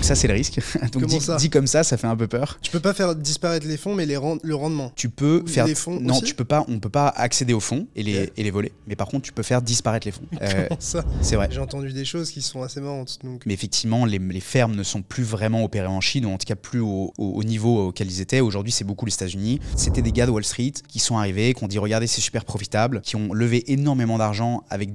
Donc ça, c'est le risque. Donc dit comme ça fait un peu peur. Tu peux pas faire disparaître les fonds, mais le rendement. Tu peux faire... Les fonds non, aussi tu peux pas. On peut pas accéder aux fonds et les voler. Mais par contre, tu peux faire disparaître les fonds. Comment ça? C'est vrai. J'ai entendu des choses qui sont assez marrantes. Donc... Mais effectivement, les fermes ne sont plus vraiment opérées en Chine, ou en tout cas plus au niveau auquel ils étaient. Aujourd'hui, c'est beaucoup les États-Unis. C'était des gars de Wall Street qui sont arrivés, qui ont dit regardez, c'est super profitable, qui ont levé énormément d'argent avec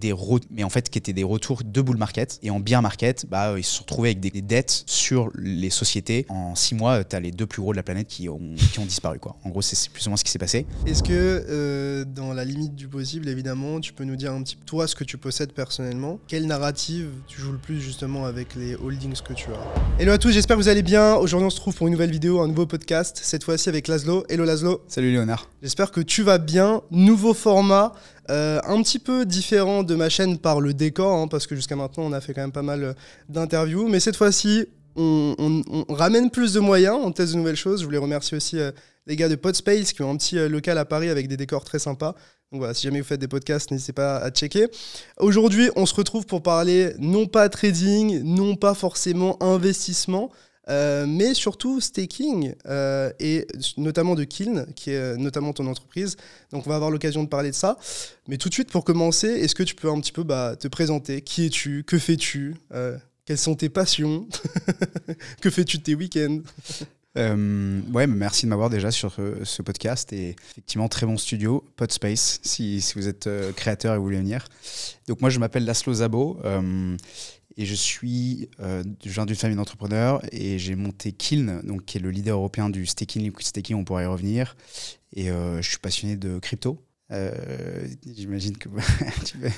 mais en fait qui étaient des retours de bull market. Et en bear market, ils se sont retrouvés avec des dettes sur les sociétés. En 6 mois, tu as les 2 plus gros de la planète qui ont disparu, quoi. En gros, c'est plus ou moins ce qui s'est passé. Est-ce que, dans la limite du possible, évidemment, tu peux nous dire un petit peu, toi, ce que tu possèdes personnellement, quelle narrative tu joues le plus justement avec les holdings que tu as? Hello à tous, j'espère que vous allez bien. Aujourd'hui, on se retrouve pour une nouvelle vidéo, un nouveau podcast, cette fois-ci avec Laszlo. Hello Laszlo. Salut Léonard. J'espère que tu vas bien. Nouveau format. Un petit peu différent de ma chaîne par le décor, hein, parce que jusqu'à maintenant on a fait quand même pas mal d'interviews, mais cette fois-ci on ramène plus de moyens, on teste de nouvelles choses. Je voulais remercier aussi les gars de Podspace qui ont un petit local à Paris avec des décors très sympas. Donc voilà, si jamais vous faites des podcasts, n'hésitez pas à checker. Aujourd'hui, on se retrouve pour parler non pas trading, non pas forcément investissement, mais surtout staking, et notamment de Kiln, qui est notamment ton entreprise. Donc on va avoir l'occasion de parler de ça. Mais tout de suite, pour commencer, est-ce que tu peux un petit peu te présenter? Qui es-tu? Que fais-tu? Quelles sont tes passions? Que fais-tu de tes week-ends? Ouais, merci de m'avoir déjà sur ce podcast. Et effectivement, très bon studio, Podspace, si vous êtes créateur et vous voulez venir. Donc moi, je m'appelle Laszlo Szabo. Et je viens d'une famille d'entrepreneurs et j'ai monté Kiln, donc, qui est le leader européen du staking, liquid staking, on pourra y revenir. Et je suis passionné de crypto. J'imagine que tu veux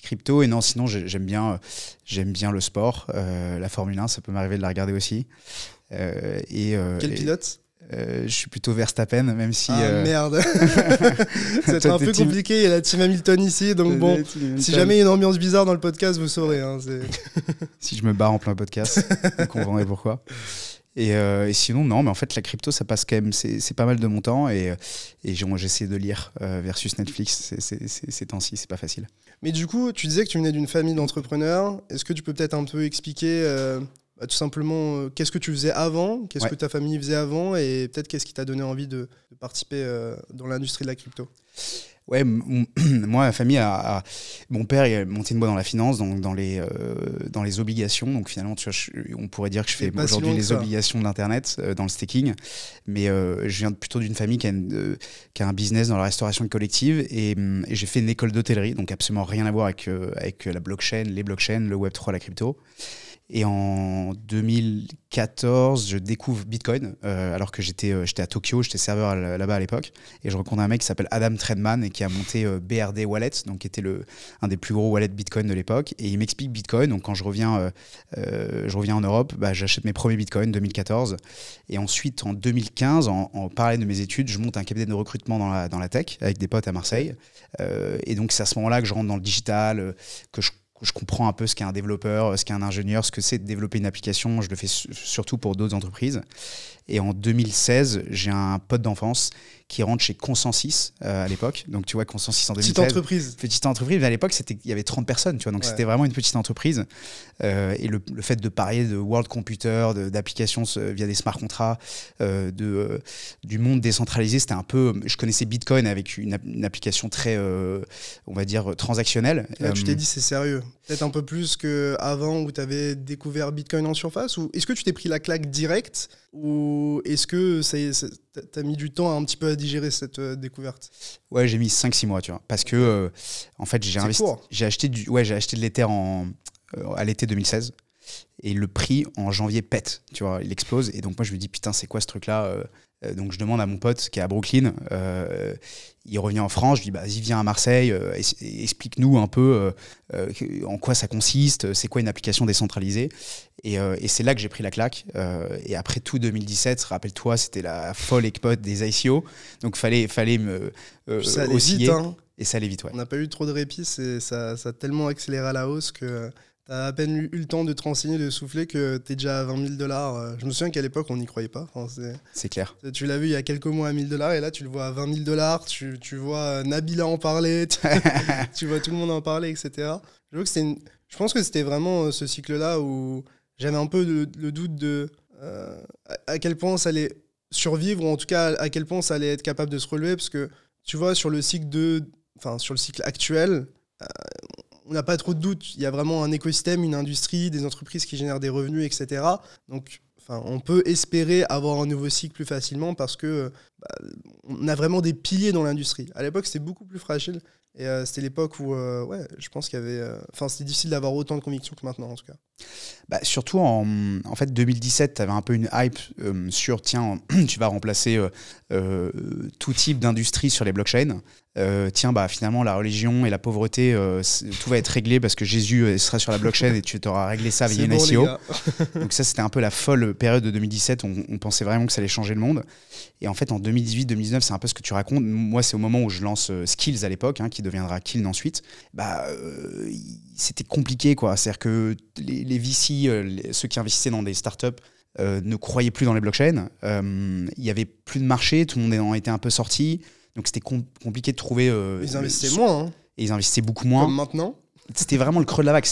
crypto. Et non, sinon, j'aime bien le sport. La Formule 1, ça peut m'arriver de la regarder aussi. Quel pilote? Je suis plutôt Verstappen, même si... merde. C'est un peu compliqué, il y a la team Hamilton ici, donc bon, si jamais il y a une ambiance bizarre dans le podcast, vous saurez. Hein, si je me barre en plein podcast, vous comprendrez pourquoi. Et sinon, non, mais en fait, la crypto, ça passe quand même, c'est pas mal de mon temps, et j'essaie de lire versus Netflix ces temps-ci, c'est pas facile. Mais du coup, tu disais que tu venais d'une famille d'entrepreneurs. Est-ce que tu peux peut-être un peu expliquer... tout simplement, qu'est-ce que tu faisais avant, qu'est-ce que ta famille faisait avant, et peut-être qu'est-ce qui t'a donné envie de participer dans l'industrie de la crypto? Ouais, moi, ma famille mon père il a monté une boîte dans la finance, donc dans les obligations. Donc finalement, tu vois, on pourrait dire que je fais aujourd'hui les obligations de l'internet dans le staking. Mais je viens plutôt d'une famille qui a un business dans la restauration collective, et j'ai fait une école d'hôtellerie, donc absolument rien à voir avec la blockchain, les blockchains, le Web3, la crypto. Et en 2014, je découvre Bitcoin, alors que j'étais à Tokyo, j'étais serveur là-bas à l'époque. Et je rencontre un mec qui s'appelle Adam Tredman et qui a monté BRD Wallet, donc qui était un des plus gros wallets Bitcoin de l'époque. Et il m'explique Bitcoin. Donc quand je reviens en Europe, j'achète mes premiers Bitcoin 2014. Et ensuite, en 2015, en parallèle de mes études, je monte un cabinet de recrutement dans la tech avec des potes à Marseille. Et donc c'est à ce moment-là que je rentre dans le digital, que je comprends un peu ce qu'est un développeur, ce qu'est un ingénieur, ce que c'est de développer une application. Je le fais surtout pour d'autres entreprises. Et en 2016, j'ai un pote d'enfance qui rentre chez Consensus à l'époque. Donc tu vois, Consensus en 2016. Petite entreprise. Mais à l'époque, il y avait 30 personnes, tu vois. Donc c'était vraiment une petite entreprise. Et le fait de parler de World Computer, d'applications via des smart contracts, du monde décentralisé, c'était un peu... Je connaissais Bitcoin avec une application très, on va dire, transactionnelle. Là, tu t'es dit, c'est sérieux. Peut-être un peu plus qu'avant où tu avais découvert Bitcoin en surface, ou est-ce que tu t'es pris la claque directe, ou est-ce que t'as mis du temps un petit peu à digérer cette découverte? Ouais, j'ai mis 5-6 mois, tu vois, parce que en fait j'ai acheté de l'Ether à l'été 2016, et le prix en janvier pète, tu vois, il explose. Et donc moi je me dis putain, c'est quoi ce truc là? Donc je demande à mon pote qui est à Brooklyn, il revient en France, je lui dis vas-y, viens à Marseille, explique-nous un peu en quoi ça consiste, c'est quoi une application décentralisée. Et c'est là que j'ai pris la claque. Et après tout 2017, rappelle-toi, c'était la folle époque des ICO, donc fallait me ça allait osciller, vite, hein. Et ça allait vite, ouais. On n'a pas eu trop de répit, ça a tellement accéléré à la hausse que... T'as à peine eu le temps de te renseigner, de souffler, que t'es déjà à 20 000 $. Je me souviens qu'à l'époque, on n'y croyait pas. Enfin, c'est clair. Tu l'as vu il y a quelques mois à 1 000 $, et là, tu le vois à 20 000 $. Tu vois Nabila en parler, tu vois tout le monde en parler, etc. Je pense que c'était vraiment ce cycle-là où j'avais un peu le doute de à quel point ça allait survivre, ou en tout cas à quel point ça allait être capable de se relever, parce que tu vois, sur le cycle actuel, on n'a pas trop de doute. Il y a vraiment un écosystème, une industrie, des entreprises qui génèrent des revenus, etc. Donc, on peut espérer avoir un nouveau cycle plus facilement parce que on a vraiment des piliers dans l'industrie. À l'époque, c'était beaucoup plus fragile. Et c'était l'époque où, je pense qu'il y avait... c'était difficile d'avoir autant de conviction que maintenant, en tout cas. Bah, surtout, en fait, 2017, tu avais un peu une hype sur, tiens, tu vas remplacer tout type d'industrie sur les blockchains. Finalement, la religion et la pauvreté, tout va être réglé parce que Jésus sera sur la blockchain et tu t'auras réglé ça via une SEO. Donc ça, c'était un peu la folle période de 2017. On pensait vraiment que ça allait changer le monde. Et en fait, en 2018-2019, c'est un peu ce que tu racontes. Moi, c'est au moment où je lance Skills à l'époque, qui deviendra Kiln ensuite. C'était compliqué, quoi. C'est-à-dire que les VC, ceux qui investissaient dans des startups, ne croyaient plus dans les blockchains. Il n'y avait plus de marché, tout le monde en était un peu sorti. Donc c'était compliqué de trouver... ils investissaient moins. Hein. Et ils investissaient beaucoup moins. Comme maintenant. C'était vraiment le creux de la vague.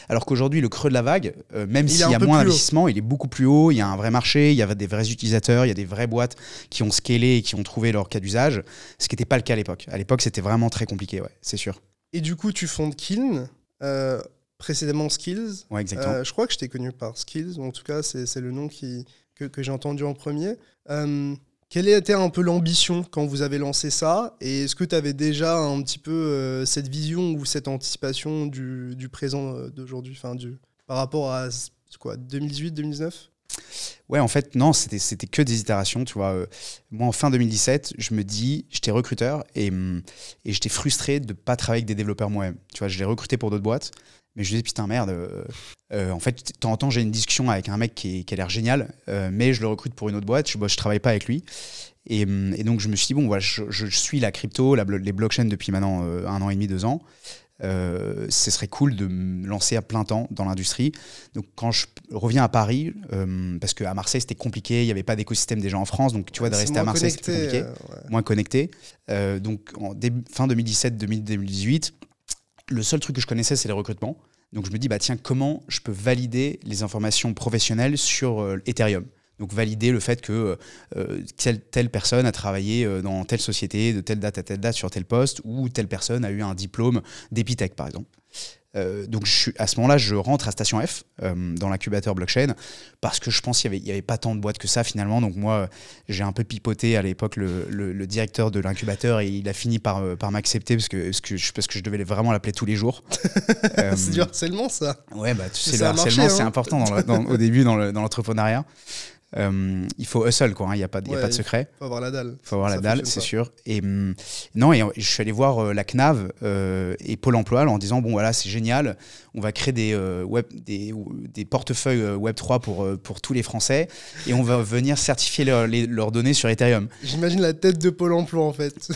Alors qu'aujourd'hui, le creux de la vague, même s'il y a moins d'investissement, il est beaucoup plus haut. Il y a un vrai marché, il y a des vrais utilisateurs, il y a des vraies boîtes qui ont scalé et qui ont trouvé leur cas d'usage. Ce qui n'était pas le cas à l'époque. À l'époque, c'était vraiment très compliqué, ouais, c'est sûr. Et du coup, tu fondes Kiln, précédemment Skills. Ouais, exactement. Je crois que je t'ai connu par Skills. En tout cas, c'est le nom que j'ai entendu en premier. Quelle était un peu l'ambition quand vous avez lancé ça? Et est-ce que tu avais déjà un petit peu cette vision ou cette anticipation du présent d'aujourd'hui, par rapport à 2018, 2019? Ouais, en fait, non, c'était que des itérations, tu vois. Moi, en fin 2017, je me dis, j'étais recruteur et j'étais frustré de ne pas travailler avec des développeurs moi-même. Tu vois, je l'ai recruté pour d'autres boîtes, mais je me disais, putain, merde, en fait, de temps en temps, j'ai une discussion avec un mec qui a l'air génial, mais je le recrute pour une autre boîte, je travaille pas avec lui. Et donc, je me suis dit, bon, voilà, je suis la crypto, les blockchains depuis maintenant 1 an et demi, 2 ans. Ce serait cool de me lancer à plein temps dans l'industrie. Donc quand je reviens à Paris, parce qu'à Marseille c'était compliqué, il n'y avait pas d'écosystème déjà en France, donc tu vois, de rester à Marseille c'était compliqué, moins connecté. Donc fin 2017-2018, le seul truc que je connaissais c'est les recrutements. Donc je me dis, tiens, comment je peux valider les informations professionnelles sur Ethereum? Donc valider le fait que telle personne a travaillé dans telle société, de telle date à telle date sur tel poste, ou telle personne a eu un diplôme d'Epitech par exemple. Donc à ce moment-là, je rentre à Station F dans l'incubateur blockchain parce que je pense qu'il n'y avait pas tant de boîtes que ça finalement. Donc moi, j'ai un peu pipoté à l'époque le directeur de l'incubateur et il a fini par m'accepter parce que je devais vraiment l'appeler tous les jours. C'est du harcèlement ça. Ouais, tu sais, le harcèlement c'est important au début dans l'entrepreneuriat. Il faut hustle, quoi, il n'y a pas de secret. Il faut avoir la dalle. Il faut avoir la dalle, c'est sûr. Et je suis allé voir la CNAV et Pôle emploi en disant, bon voilà, c'est génial, on va créer des portefeuilles Web3 pour tous les Français et on va venir certifier leurs données sur Ethereum. J'imagine la tête de Pôle emploi en fait.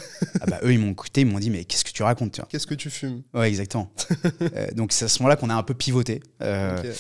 Eux, ils m'ont écouté, ils m'ont dit, mais qu'est-ce que tu racontes? Qu'est-ce que tu fumes? Ouais, exactement. Donc c'est à ce moment-là qu'on a un peu pivoté. Okay.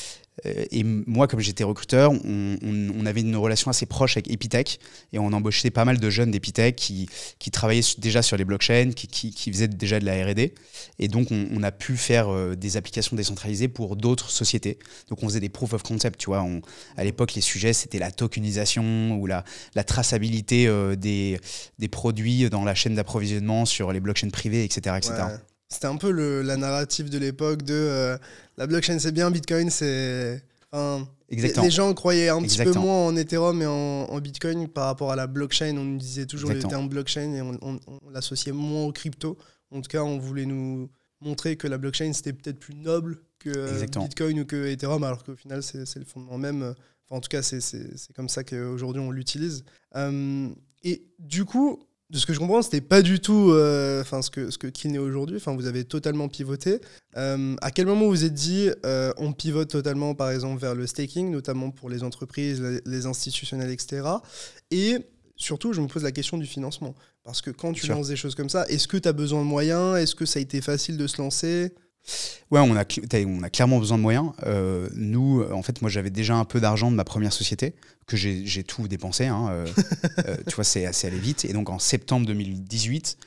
Et moi, comme j'étais recruteur, on avait une relation assez proche avec Epitech et on embauchait pas mal de jeunes d'Epitech qui travaillaient déjà sur les blockchains, qui faisaient déjà de la R&D. Et donc, on a pu faire des applications décentralisées pour d'autres sociétés. Donc, on faisait des proof of concept. Tu vois, à l'époque, les sujets, c'était la tokenisation ou la traçabilité des produits dans la chaîne d'approvisionnement sur les blockchains privées, etc. etc. Ouais. C'était un peu la narrative de l'époque de la blockchain c'est bien, Bitcoin c'est... les gens croyaient un petit peu moins en Ethereum et en Bitcoin par rapport à la blockchain. On nous disait toujours le terme blockchain et on l'associait moins aux crypto. En tout cas, on voulait nous montrer que la blockchain c'était peut-être plus noble que Bitcoin ou que Ethereum, alors qu'au final c'est le fondement même. En tout cas, c'est comme ça qu'aujourd'hui on l'utilise. Et du coup... De ce que je comprends, c'était pas du tout ce que Kiln est aujourd'hui. Vous avez totalement pivoté. À quel moment vous vous êtes dit on pivote totalement, par exemple, vers le staking, notamment pour les entreprises, les institutionnels, etc. Et surtout, je me pose la question du financement. Parce que quand tu lances des choses comme ça, est-ce que tu as besoin de moyens? Est-ce que ça a été facile de se lancer? Ouais, on a clairement besoin de moyens. Nous, en fait, moi, j'avais déjà un peu d'argent de ma première société, que j'ai tout dépensé. Hein, tu vois, c'est assez allé vite. Et donc, en septembre 2018,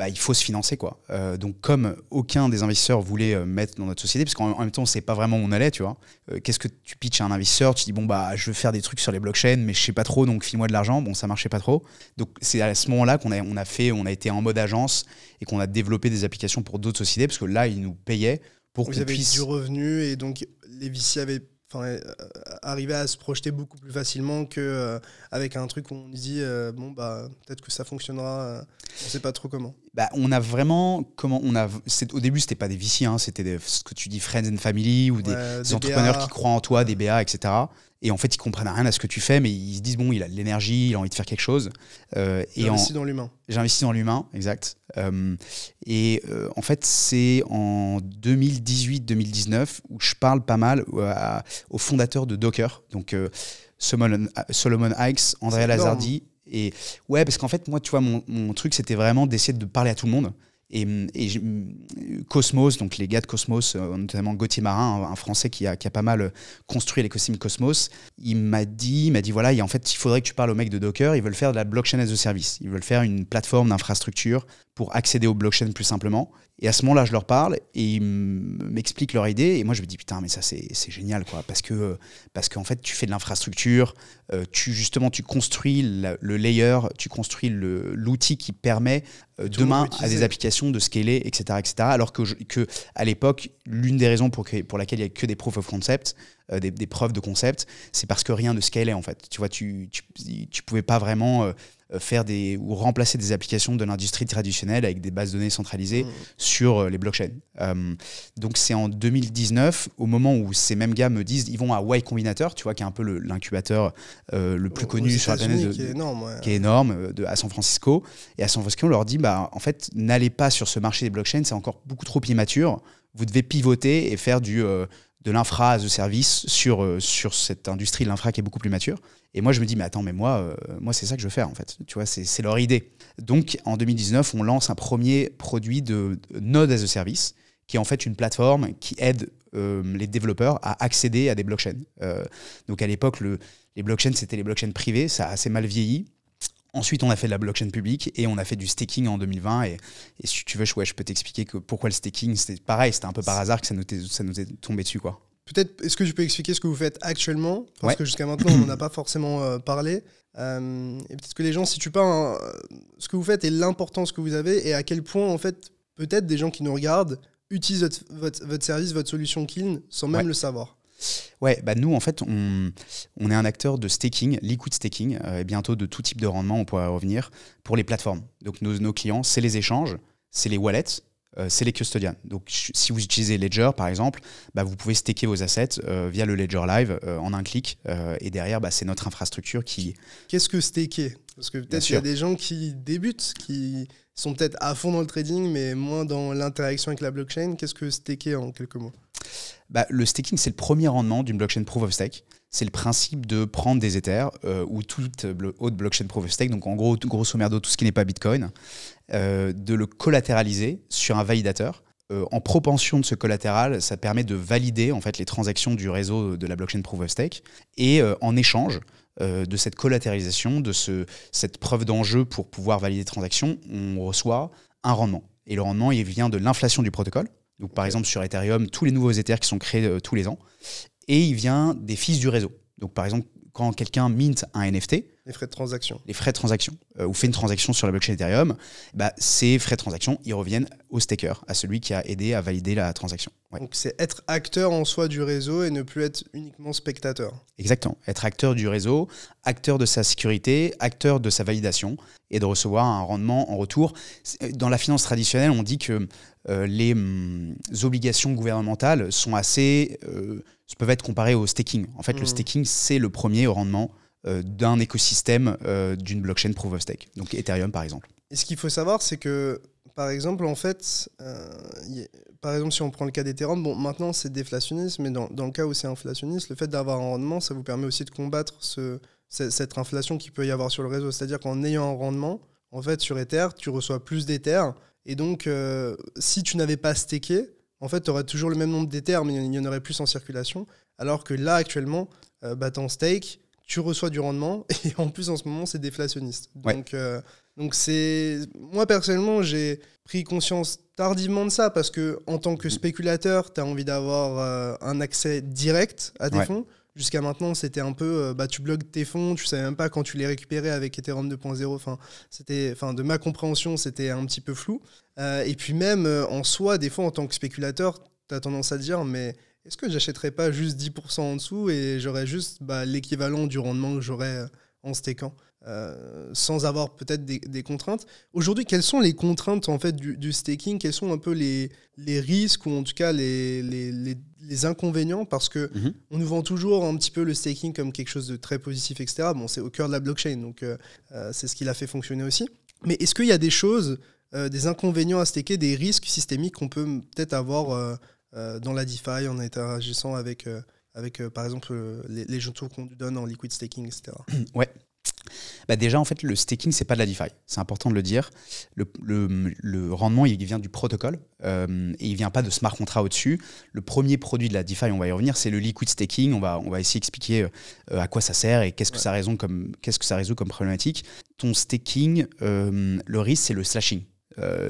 il faut se financer, quoi. Donc, comme aucun des investisseurs voulait mettre dans notre société, parce qu'en même temps, on ne sait pas vraiment où on allait, tu vois. Qu'est-ce que tu pitches à un investisseur? Tu dis, bon, je veux faire des trucs sur les blockchains, mais je ne sais pas trop, donc file-moi de l'argent. Bon, ça ne marchait pas trop. Donc, c'est à ce moment-là qu'on a été en mode agence et qu'on a développé des applications pour d'autres sociétés, parce que là, ils nous payaient. Vous avez du revenu et donc les VC arrivaient à se projeter beaucoup plus facilement qu'avec un truc où on dit peut-être que ça fonctionnera, on ne sait pas trop comment. On a vraiment au début c'était pas des VC, hein, c'était ce que tu dis friends and family ou des entrepreneurs qui croient en toi, des BA, etc. Et en fait ils comprennent rien à ce que tu fais, mais ils se disent bon, il a de l'énergie, il a envie de faire quelque chose. J'ai investi dans l'humain. J'ai investi dans l'humain, exact. En fait c'est en 2018-2019 où je parle pas mal aux fondateurs de Docker, donc Solomon Hykes, Andrea Lazzardi. Et ouais, parce qu'en fait, moi, tu vois, mon truc, c'était vraiment d'essayer de parler à tout le monde. Et Cosmos, donc les gars de Cosmos, notamment Gauthier Marin, un Français qui a pas mal construit l'écosystème Cosmos, il m'a dit voilà, en fait, il faudrait que tu parles aux mecs de Docker, ils veulent faire de la blockchain as a service. Ils veulent faire une plateforme d'infrastructure pour accéder aux blockchains plus simplement. Et à ce moment-là, je leur parle et ils m'expliquent leur idée. Et moi, je me dis, putain, mais ça, c'est génial, quoi. Parce qu'en fait, tu fais de l'infrastructure, tu construis le layer, tu construis l'outil qui permet demain à des applications de scaler, etc. etc. Alors que à l'époque, l'une des raisons pour laquelle il n'y a que des proof of concept, des preuves de concept, c'est parce que rien ne scalait, en fait. Tu vois, tu pouvais pas vraiment faire ou remplacer des applications de l'industrie traditionnelle avec des bases de données centralisées sur les blockchains. Donc c'est en 2019, au moment où ces mêmes gars me disent, ils vont à Y Combinator, tu vois, qui est un peu l'incubateur le plus connu sur la planète, qui est énorme, à San Francisco. Et à San Francisco, on leur dit, en fait, n'allez pas sur ce marché des blockchains, c'est encore beaucoup trop immature. Vous devez pivoter et faire de l'infra as a service sur cette industrie de l'infra qui est beaucoup plus mature. Et moi, je me dis, mais attends, mais moi c'est ça que je veux faire, en fait. Tu vois, c'est leur idée. Donc, en 2019, on lance un premier produit de Node as a Service, qui est en fait une plateforme qui aide les développeurs à accéder à des blockchains. Donc, à l'époque, les blockchains, c'était les blockchains privées. Ça a assez mal vieilli. Ensuite, on a fait de la blockchain publique et on a fait du staking en 2020. Et si tu veux, je peux t'expliquer pourquoi le staking, c'était pareil, c'était un peu par hasard que ça nous est tombé dessus, quoi. Peut-être, est-ce que tu peux expliquer ce que vous faites actuellement? Parce que jusqu'à maintenant, on n'en a pas forcément parlé. Et peut-être que les gens situent pas ce que vous faites et l'importance que vous avez et à quel point, en fait, peut-être des gens qui nous regardent utilisent votre service, votre solution Kiln, sans même le savoir. Ouais, nous, en fait, on est un acteur de staking, liquid staking, et bientôt de tout type de rendement, on pourra revenir, pour les plateformes. Donc, nos clients, c'est les échanges, c'est les wallets, c'est les custodians. Donc, si vous utilisez Ledger, par exemple, vous pouvez staker vos assets via le Ledger Live en un clic. Et derrière, c'est notre infrastructure qui... Qu'est-ce que staker? Parce que peut-être qu'il y a des gens qui débutent, qui sont peut-être à fond dans le trading, mais moins dans l'interaction avec la blockchain. Qu'est-ce que staker en quelques mots? Le staking, c'est le premier rendement d'une blockchain proof of stake. C'est le principe de prendre des Ethers ou toute autre blockchain proof of stake, donc en gros, grosso merdo, tout ce qui n'est pas Bitcoin, de le collatéraliser sur un validateur. En propension de ce collatéral, ça permet de valider en fait les transactions du réseau de la blockchain proof of stake. Et en échange de cette collatéralisation, de cette preuve d'enjeu pour pouvoir valider les transactions, on reçoit un rendement. Et le rendement, il vient de l'inflation du protocole. Donc, par exemple, sur Ethereum, tous les nouveaux Ethers qui sont créés tous les ans. Et il vient des fees du réseau. Donc, par exemple, quand quelqu'un mint un NFT... Les frais de transaction. Ou fait une transaction sur la blockchain Ethereum, ces frais de transaction, ils reviennent au staker, à celui qui a aidé à valider la transaction. Ouais. Donc, c'est être acteur en soi du réseau et ne plus être uniquement spectateur. Exactement. Être acteur du réseau, acteur de sa sécurité, acteur de sa validation et de recevoir un rendement en retour. Dans la finance traditionnelle, on dit que les obligations gouvernementales sont peuvent être comparées au staking. En fait, le staking, c'est le premier rendement d'un écosystème d'une blockchain proof of stake. Donc Ethereum, par exemple. Et ce qu'il faut savoir, c'est que, par exemple, si on prend le cas d'Ethereum, maintenant c'est déflationniste, mais dans le cas où c'est inflationniste, le fait d'avoir un rendement, ça vous permet aussi de combattre cette inflation qu'il peut y avoir sur le réseau. C'est-à-dire qu'en ayant un rendement, en fait, sur Ether, tu reçois plus d'Ether. Et donc, si tu n'avais pas staké, en fait, tu aurais toujours le même nombre d'Ethers, mais il y en aurait plus en circulation. Alors que là, actuellement, ton stake, tu reçois du rendement, et en plus, en ce moment, c'est déflationniste. Donc moi, personnellement, j'ai pris conscience tardivement de ça, parce que en tant que spéculateur, tu as envie d'avoir un accès direct à tes fonds. Jusqu'à maintenant, c'était un peu, tu bloques tes fonds, tu savais même pas quand tu les récupérais avec Ethereum 2.0. De ma compréhension, c'était un petit peu flou. Et puis même, en soi, des fois, en tant que spéculateur, tu as tendance à dire, mais est-ce que j'achèterais pas juste 10% en dessous et j'aurais juste l'équivalent du rendement que j'aurais en stakant, sans avoir peut-être des contraintes. Aujourd'hui, quelles sont les contraintes en fait, du staking? Quels sont un peu les risques, ou en tout cas les inconvénients? Parce que on nous vend toujours un petit peu le staking comme quelque chose de très positif, etc. Bon, c'est au cœur de la blockchain, donc c'est ce qui l'a fait fonctionner aussi. Mais est-ce qu'il y a des choses, des inconvénients à staker, des risques systémiques qu'on peut peut-être avoir dans la DeFi en interagissant avec par exemple, les jetons qu'on nous donne en liquid staking, etc. Ouais. Déjà, en fait, le staking, c'est pas de la DeFi. C'est important de le dire. Le rendement, il vient du protocole et il vient pas de smart contract au-dessus. Le premier produit de la DeFi, on va y revenir, c'est le liquid staking. On va essayer d'expliquer à quoi ça sert et qu'est-ce que ça résout comme problématique. Ton staking, le risque, c'est le slashing.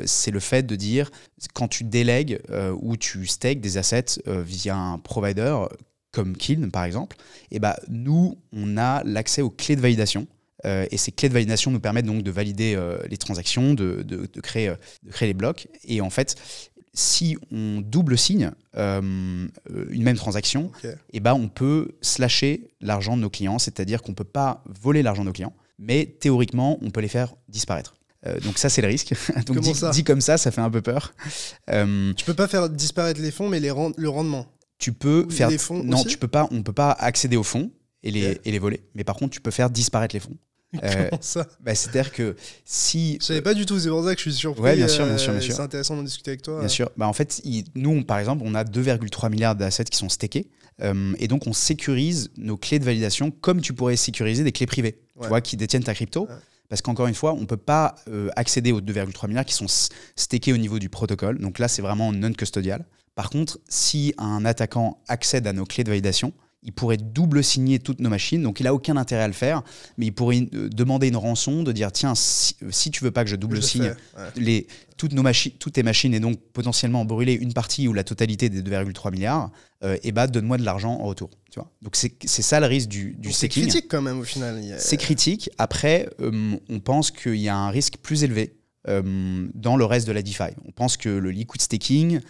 C'est le fait de dire, quand tu délègues ou tu stakes des assets via un provider comme Kiln, par exemple, nous, on a l'accès aux clés de validation. Et ces clés de validation nous permettent donc de valider les transactions, de créer les blocs. Et en fait, si on double signe une même transaction, on peut slasher l'argent de nos clients, c'est-à-dire qu'on ne peut pas voler l'argent de nos clients, mais théoriquement, on peut les faire disparaître. Donc ça, c'est le risque. Donc dit comme ça fait un peu peur. Tu peux pas faire disparaître les fonds, mais le rendement. Tu peux faire... Les fonds non, aussi on peut pas accéder aux fonds et les voler. Mais par contre, tu peux faire disparaître les fonds. Comment ça? C'est-à-dire que si... Je savais pas du tout, c'est pour ça que je suis surpris. Ouais, bien sûr. C'est intéressant d'en discuter avec toi. Bien sûr. En fait, nous, par exemple, on a 2,3 milliards d'assets qui sont stakés. Et donc, on sécurise nos clés de validation comme tu pourrais sécuriser des clés privées, tu vois, qui détiennent ta crypto. Ouais. Parce qu'encore une fois, on ne peut pas accéder aux 2,3 milliards qui sont stakés au niveau du protocole. Donc là, c'est vraiment non-custodial. Par contre, si un attaquant accède à nos clés de validation, il pourrait double signer toutes nos machines. Donc, il n'a aucun intérêt à le faire. Mais il pourrait demander une rançon, de dire, tiens, si tu veux pas que je double signe toutes tes machines et donc potentiellement brûler une partie ou la totalité des 2,3 milliards, donne-moi de l'argent en retour. Tu vois. Donc, c'est ça le risque du staking. C'est critique quand même au final. C'est critique. Après, on pense qu'il y a un risque plus élevé dans le reste de la DeFi. On pense que le liquid staking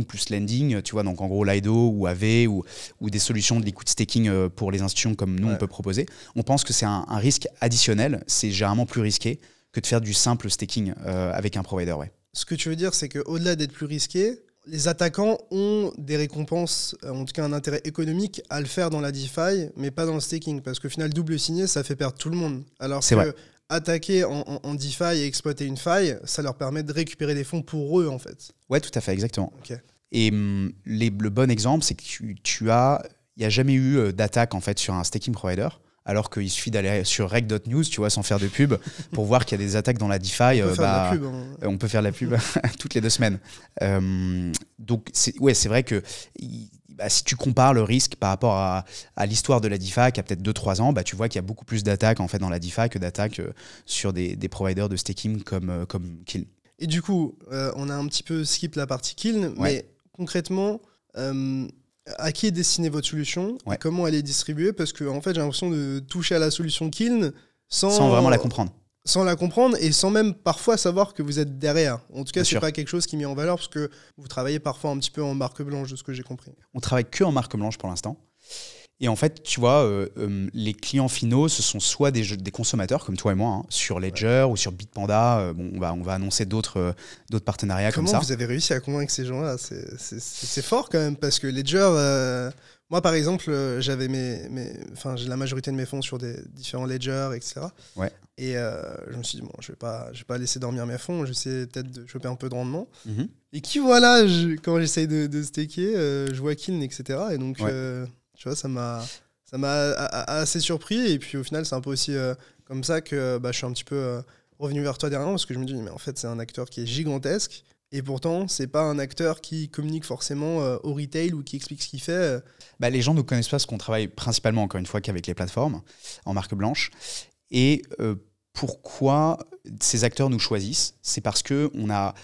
plus lending, tu vois, donc en gros Lido ou AV ou des solutions de liquid staking pour les institutions comme nous on peut proposer, on pense que c'est un risque additionnel, c'est généralement plus risqué que de faire du simple staking avec un provider. Ouais. Ce que tu veux dire, c'est qu'au-delà d'être plus risqué, les attaquants ont des récompenses, en tout cas un intérêt économique à le faire dans la DeFi, mais pas dans le staking, parce qu'au final, double signé, ça fait perdre tout le monde. Alors que vrai. Attaquer en DeFi et exploiter une faille, ça leur permet de récupérer des fonds pour eux, en fait. Ouais, tout à fait, exactement. Okay. Et le bon exemple, c'est que il n'y a jamais eu d'attaque en fait sur un staking provider. Alors qu'il suffit d'aller sur reg.news, tu vois, sans faire de pub, pour voir qu'il y a des attaques dans la DeFi. On peut faire de la pub toutes les 2 semaines. Donc, c'est vrai que si tu compares le risque par rapport à l'histoire de la DeFi, qui a peut-être 2-3 ans, tu vois qu'il y a beaucoup plus d'attaques en fait, dans la DeFi que d'attaques sur des providers de staking comme Kiln. Et du coup, on a un petit peu skip la partie Kiln, mais concrètement... à qui est destinée votre solution et comment elle est distribuée? Parce que en fait, j'ai l'impression de toucher à la solution Kiln sans vraiment la comprendre. Sans la comprendre et sans même parfois savoir que vous êtes derrière. En tout cas, c'est pas quelque chose qui est mis en valeur parce que vous travaillez parfois un petit peu en marque blanche, de ce que j'ai compris. On travaille que en marque blanche pour l'instant. Et en fait, tu vois, les clients finaux, ce sont soit des consommateurs comme toi et moi, sur Ledger ou sur Bitpanda. On va annoncer d'autres partenariats comme ça. Comment vous avez réussi à convaincre ces gens-là? C'est fort quand même, parce que Ledger... moi, par exemple, j'avais j'ai la majorité de mes fonds sur des différents Ledger, etc. Ouais. Et je me suis dit, bon, je vais pas laisser dormir mes fonds, j'essaie peut-être de choper un peu de rendement. Mm-hmm. Et qui, voilà, quand j'essaye de staker, je vois Kiln, etc. Et donc... tu vois, ça m'a assez surpris. Et puis au final, c'est un peu aussi comme ça que je suis un petit peu revenu vers toi dernièrement, parce que je me dis, mais en fait, c'est un acteur qui est gigantesque. Et pourtant, c'est pas un acteur qui communique forcément au retail ou qui explique ce qu'il fait. Les gens ne connaissent pas parce qu'on travaille principalement, encore une fois, qu'avec les plateformes en marque blanche. Et pourquoi ces acteurs nous choisissent? C'est parce que on a,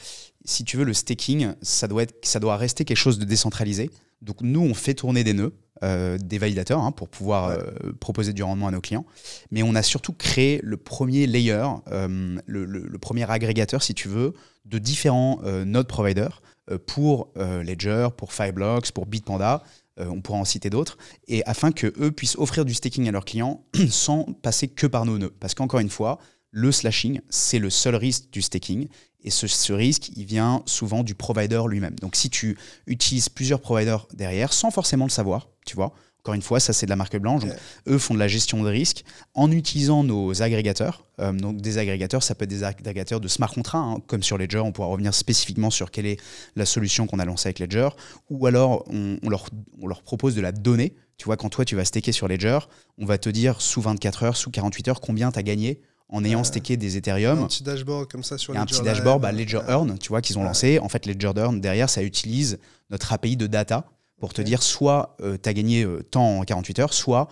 si tu veux, le staking, ça doit rester quelque chose de décentralisé. Donc nous, on fait tourner des nœuds, des validateurs, pour pouvoir proposer du rendement à nos clients. Mais on a surtout créé le premier layer, le premier agrégateur, si tu veux, de différents node providers pour Ledger, pour Fireblocks, pour Bitpanda. On pourra en citer d'autres, et afin qu'eux puissent offrir du staking à leurs clients sans passer que par nos nœuds. Parce qu'encore une fois, le slashing, c'est le seul risque du staking, et ce risque, il vient souvent du provider lui-même. Donc si tu utilises plusieurs providers derrière, sans forcément le savoir, tu vois, encore une fois, ça c'est de la marque blanche, donc, eux font de la gestion de risque en utilisant nos agrégateurs. Donc des agrégateurs, ça peut être des agrégateurs de smart contracts, comme sur Ledger, on pourra revenir spécifiquement sur quelle est la solution qu'on a lancée avec Ledger, ou alors on leur propose de la donnée. Tu vois, quand toi tu vas staker sur Ledger, on va te dire sous 24 heures, sous 48 heures, combien tu as gagné en ayant stacké des Ethereum. Un petit dashboard comme ça sur Ledger. Un petit dashboard, Ledger Earn, tu vois, qu'ils ont lancé. En fait, Ledger Earn, derrière, ça utilise notre API de data pour te dire soit tu as gagné tant en 48 heures, soit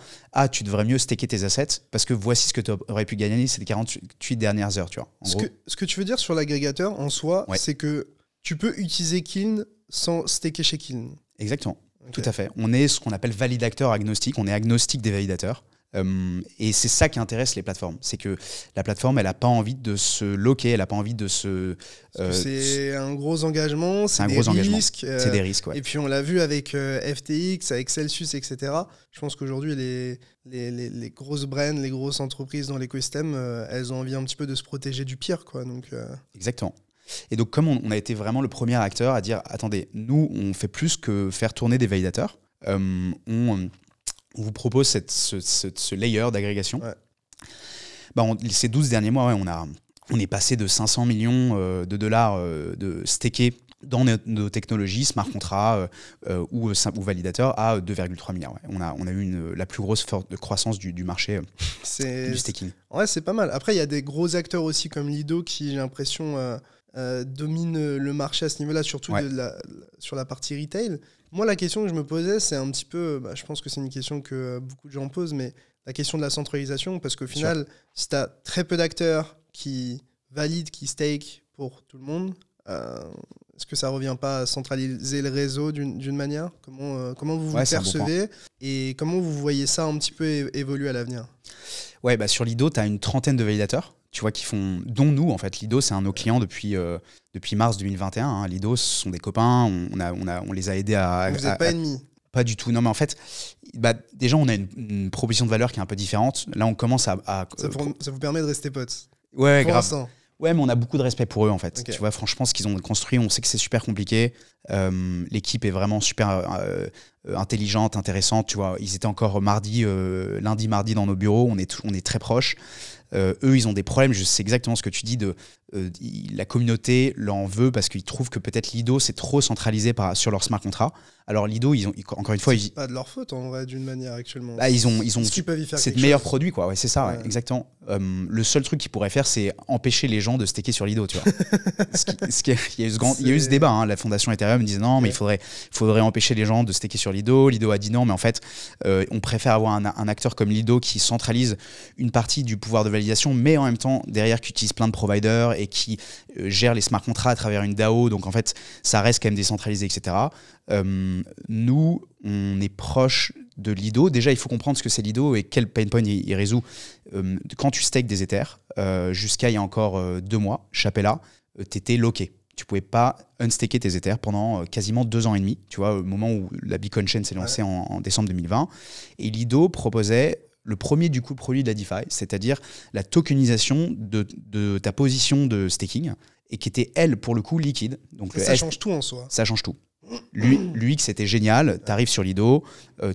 tu devrais mieux staker tes assets parce que voici ce que tu aurais pu gagner ces 48 dernières heures. Tu vois, ce que tu veux dire sur l'agrégateur en soi, c'est que tu peux utiliser Kiln sans staker chez Kiln. Exactement, tout à fait. On est ce qu'on appelle validateur agnostique, on est agnostique des validateurs. Et c'est ça qui intéresse les plateformes, c'est que la plateforme elle n'a pas envie de se loquer, elle n'a pas envie de se... c'est un gros engagement, c'est des risques. C'est des risques, ouais. Et puis on l'a vu avec FTX, avec Celsius, etc. Je pense qu'aujourd'hui les grosses brands, les grosses entreprises dans l'écosystème, elles ont envie un petit peu de se protéger du pire, quoi. Donc, Exactement. Et donc comme on a été vraiment le premier acteur à dire, attendez, nous on fait plus que faire tourner des validateurs, on vous propose ce layer d'agrégation. Ces 12 derniers mois, on est passé de 500 millions de dollars de stakés dans nos technologies, smart contracts ou validateurs à 2,3 milliards. Ouais. On a eu la plus grosse croissance du marché du staking. Ouais, c'est pas mal. Après, il y a des gros acteurs aussi comme Lido qui, j'ai l'impression, dominent le marché à ce niveau-là, surtout sur la partie retail. Moi, la question que je me posais, c'est un petit peu, je pense que c'est une question que beaucoup de gens posent, mais la question de la centralisation, parce qu'au final, si tu as très peu d'acteurs qui valident, qui stake pour tout le monde, est-ce que ça ne revient pas à centraliser le réseau d'une manière ? Comment vous percevez et comment vous voyez ça un petit peu évoluer à l'avenir ? Ouais, sur Lido, tu as une trentaine de validateurs. Tu vois, dont nous, en fait. Lido, c'est un de nos clients depuis mars 2021. Lido, ce sont des copains. On les a aidés à... Vous n'êtes pas ennemis ? Pas du tout. Non, mais en fait, déjà, on a une proposition de valeur qui est un peu différente. Là, on commence à... Ça vous permet de rester potes ? Ouais, grave. Ouais, mais on a beaucoup de respect pour eux, en fait. Okay. Tu vois, franchement, ce qu'ils ont construit, on sait que c'est super compliqué. L'équipe est vraiment super intelligente, intéressante. Tu vois, ils étaient encore lundi, mardi dans nos bureaux. On est très proches. Eux, ils ont des problèmes. Je sais exactement ce que tu dis. La communauté l'en veut parce qu'ils trouvent que peut-être Lido, c'est trop centralisé sur leur smart contract. Alors Lido, encore une fois... C'est pas de leur faute, en vrai, d'une manière, actuellement. Ils ont c'est le meilleur produit, quoi. Ouais, c'est ça, ouais, exactement. Le seul truc qu'ils pourraient faire, c'est empêcher les gens de staker sur Lido, tu vois. Il y a eu ce débat. La fondation Ethereum disait non, mais il faudrait empêcher les gens de staker sur Lido. Lido a dit non, mais en fait, on préfère avoir un acteur comme Lido qui centralise une partie du pouvoir de validation, mais en même temps, derrière, qui utilise plein de providers et qui gère les smart contracts à travers une DAO. Donc, en fait, ça reste quand même décentralisé, etc. Nous, on est proche de Lido. Déjà, il faut comprendre ce que c'est Lido et quel pain point il résout. Quand tu stakes des Ethers, jusqu'à il y a encore 2 mois, Chapella, t'étais loqué. Tu pouvais pas unstaker tes Ethers pendant quasiment 2 ans et demi, tu vois, au moment où la Bitcoin Chain s'est lancée en décembre 2020. Et Lido proposait le premier produit de la DeFi, c'est-à-dire la tokenisation de ta position de staking et qui était, elle, pour le coup, liquide. Donc ça change tout en soi. Ça change tout. L'UX, c'était génial. Tu arrives sur Lido,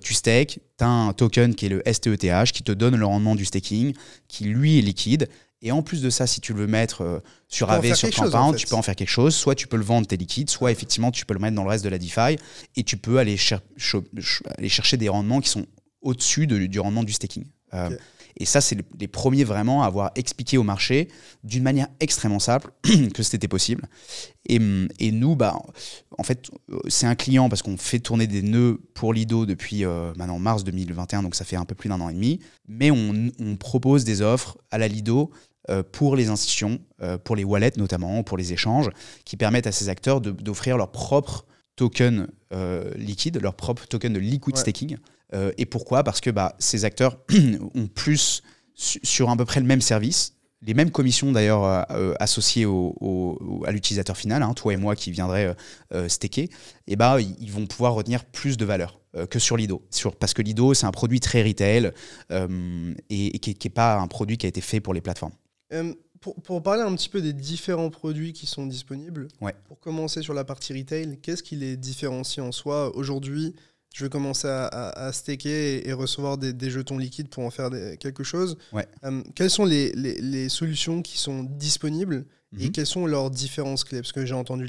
tu stakes, tu as un token qui est le STETH qui te donne le rendement du staking, qui lui est liquide. Et en plus de ça, si tu le veux mettre sur AV, sur Compound, tu peux en faire quelque chose. Soit tu peux le vendre, t'es liquide, soit effectivement tu peux le mettre dans le reste de la DeFi et tu peux aller chercher des rendements qui sont au-dessus du rendement du staking. Et ça, c'est les premiers vraiment à avoir expliqué au marché d'une manière extrêmement simple que c'était possible. Et nous, en fait, c'est un client parce qu'on fait tourner des nœuds pour Lido depuis maintenant mars 2021, donc ça fait un peu plus d'1 an et demi. Mais on propose des offres à la Lido pour les institutions, pour les wallets notamment, pour les échanges, qui permettent à ces acteurs d'offrir leur propre token liquide, leur propre token de liquid staking. Et pourquoi ? Parce que ces acteurs ont plus sur à peu près le même service, les mêmes commissions d'ailleurs associées à l'utilisateur final, hein, toi et moi qui viendraient staker, et ils vont pouvoir retenir plus de valeur que sur Lido. Parce que Lido, c'est un produit très retail et qui n'est pas un produit qui a été fait pour les plateformes. Pour parler un petit peu des différents produits qui sont disponibles, pour commencer sur la partie retail, qu'est-ce qui les différencie en soi ? Aujourd'hui, je vais commencer à staker et recevoir des jetons liquides pour en faire quelque chose. Quelles sont les solutions qui sont disponibles et quelles sont leurs différences clés ? Parce que j'ai entendu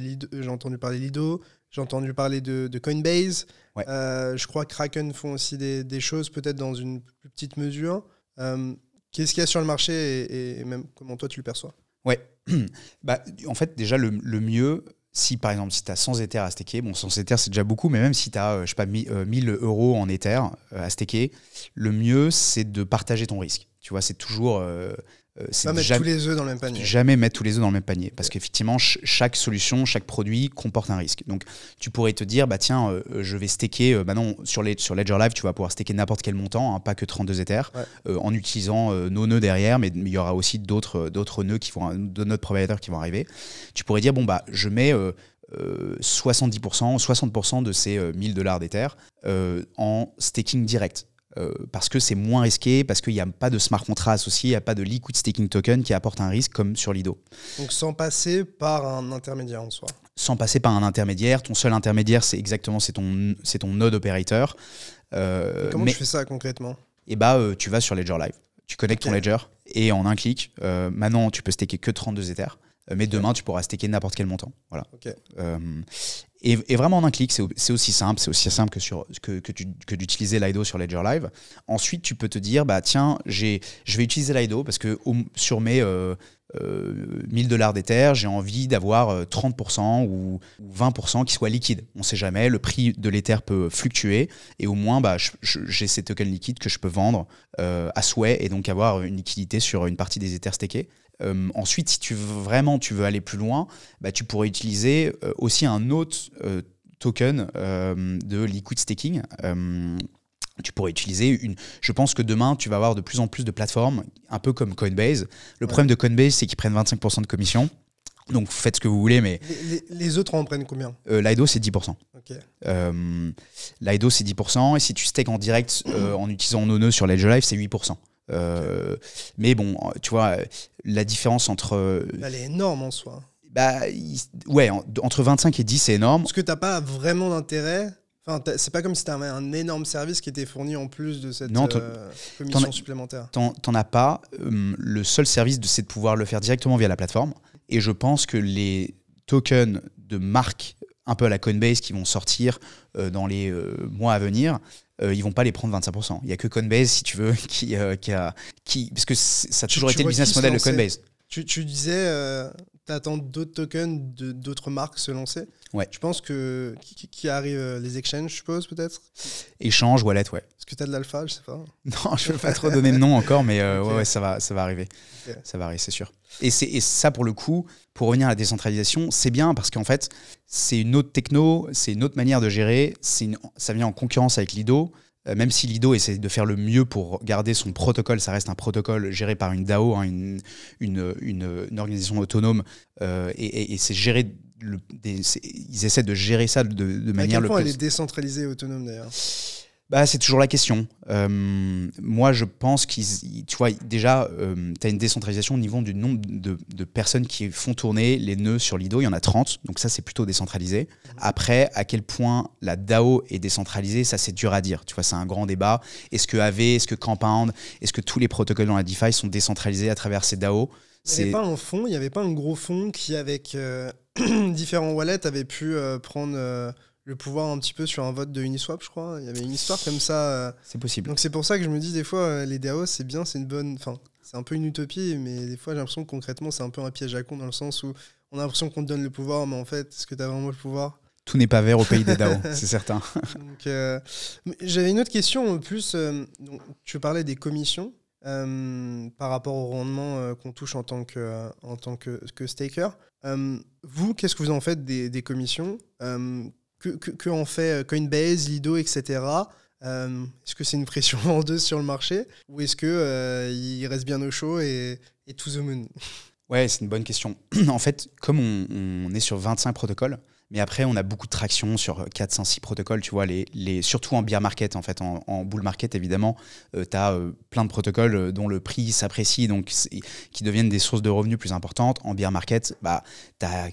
parler Lido, j'ai entendu parler de Coinbase. Je crois que Kraken font aussi des choses peut-être dans une plus petite mesure. Qu'est-ce qu'il y a sur le marché et même comment toi tu le perçois ? En fait, déjà, le mieux, si par exemple, si tu as 100 Ethers à staker, 100 Ethers c'est déjà beaucoup, mais même si tu as, 1000 euros en Ether à staker, le mieux, c'est de partager ton risque. Tu vois, c'est toujours... pas mettre tous les œufs dans le même panier. Jamais mettre tous les œufs dans le même panier. Parce qu'effectivement, chaque solution, chaque produit comporte un risque. Donc, tu pourrais te dire, je vais staker. Sur Ledger Live, tu vas pouvoir staker n'importe quel montant, hein, pas que 32 Ethers, en utilisant nos nœuds derrière, mais il y aura aussi d'autres nœuds de notre provider qui vont arriver. Tu pourrais dire, je mets 70%, 60% de ces $1000 d'Ether en staking direct. Parce que c'est moins risqué, parce qu'il n'y a pas de smart contract associé, il n'y a pas de liquid staking token qui apporte un risque comme sur Lido. Donc sans passer par un intermédiaire en soi. Sans passer par un intermédiaire. Ton seul intermédiaire, c'est ton node opérateur. Comment tu fais ça concrètement ? Tu vas sur Ledger Live. Tu connectes ton Ledger et en un clic, maintenant tu peux staker que 32 Ethers. Mais demain, tu pourras staker n'importe quel montant. Voilà. Et vraiment en un clic, c'est aussi simple. C'est aussi simple que d'utiliser Lido sur Ledger Live. Ensuite, tu peux te dire, je vais utiliser Lido parce que sur mes $1000 d'Ether, j'ai envie d'avoir 30% ou 20% qui soient liquides. On ne sait jamais, le prix de l'Ether peut fluctuer et au moins, j'ai ces tokens liquides que je peux vendre à souhait et donc avoir une liquidité sur une partie des Ethers stakés. Ensuite, si tu veux aller plus loin, tu pourrais utiliser aussi un autre token de liquid staking. Tu pourrais utiliser je pense que demain, tu vas avoir de plus en plus de plateformes, un peu comme Coinbase. Le problème de Coinbase, c'est qu'ils prennent 25% de commission. Donc, faites ce que vous voulez, mais... Les autres en prennent combien ? Lido, c'est 10%. Lido, c'est 10%. Et si tu stakes en direct en utilisant nos nœuds sur Ledger Live, c'est 8%. Mais bon, tu vois, la différence entre... Elle est énorme en soi. Entre 25 et 10, c'est énorme. Parce que tu n'as pas vraiment d'intérêt. Enfin, c'est pas comme si tu avais un énorme service qui était fourni en plus de cette commission supplémentaire. T'en as pas. Le seul service, c'est de pouvoir le faire directement via la plateforme. Et je pense que les tokens de marque, un peu à la Coinbase, qui vont sortir dans les mois à venir, ils vont pas les prendre 25%. Il y a que Coinbase, si tu veux, parce que ça a toujours été le business model de Coinbase. Tu disais, t'attends d'autres tokens d'autres marques se lancer. Je pense que qui arrive les exchanges, je suppose, peut-être. Échange, wallet, ouais. Est-ce que t'as de l'alpha, je sais pas. Non, je peux pas trop donner de nom encore, mais ça va arriver. Ça va arriver, c'est sûr. Et ça, pour le coup, pour revenir à la décentralisation, c'est bien parce qu'en fait, c'est une autre techno, c'est une autre manière de gérer. Ça vient en concurrence avec Lido. Même si Lido essaie de faire le mieux pour garder son protocole, ça reste un protocole géré par une DAO, hein, une organisation autonome, et c'est géré. Ils essaient de gérer ça de manière. À quel point elle est décentralisée et autonome d'ailleurs ? C'est toujours la question. Moi, je pense tu vois, déjà, tu as une décentralisation au niveau du nombre de personnes qui font tourner les nœuds sur Lido. Il y en a 30, donc ça, c'est plutôt décentralisé. Après, à quel point la DAO est décentralisée, ça, c'est dur à dire. Tu vois, c'est un grand débat. Est-ce que AV, est-ce que Compound, est-ce que tous les protocoles dans la DeFi sont décentralisés à travers ces DAO ? Il n'y avait pas un gros fonds qui, avec différents wallets, avait pu prendre le pouvoir un petit peu sur un vote de Uniswap, je crois. Il y avait une histoire comme ça. C'est possible. Donc c'est pour ça que je me dis des fois, les DAO, c'est bien, c'est une bonne... Enfin, c'est un peu une utopie, mais des fois, j'ai l'impression que concrètement, c'est un peu un piège à con dans le sens où on a l'impression qu'on te donne le pouvoir, mais en fait, est-ce que tu as vraiment le pouvoir ? Tout n'est pas vert au pays des DAO, c'est certain. Donc, j'avais une autre question, plus, donc, tu parlais des commissions par rapport au rendement qu'on touche en tant que staker. Vous, qu'est-ce que vous en faites des commissions que en fait Coinbase, Lido, etc. Est-ce que c'est une pression vendeuse sur le marché ou est-ce qu'il reste bien au chaud et to the moon? Ouais, c'est une bonne question. En fait, comme on est sur 25 protocoles, mais après, on a beaucoup de traction sur 4, 5, 6 protocoles, tu vois, surtout en bear market, en fait. En bull market, évidemment, tu as plein de protocoles dont le prix s'apprécie, donc qui deviennent des sources de revenus plus importantes. En bear market, bah, tu as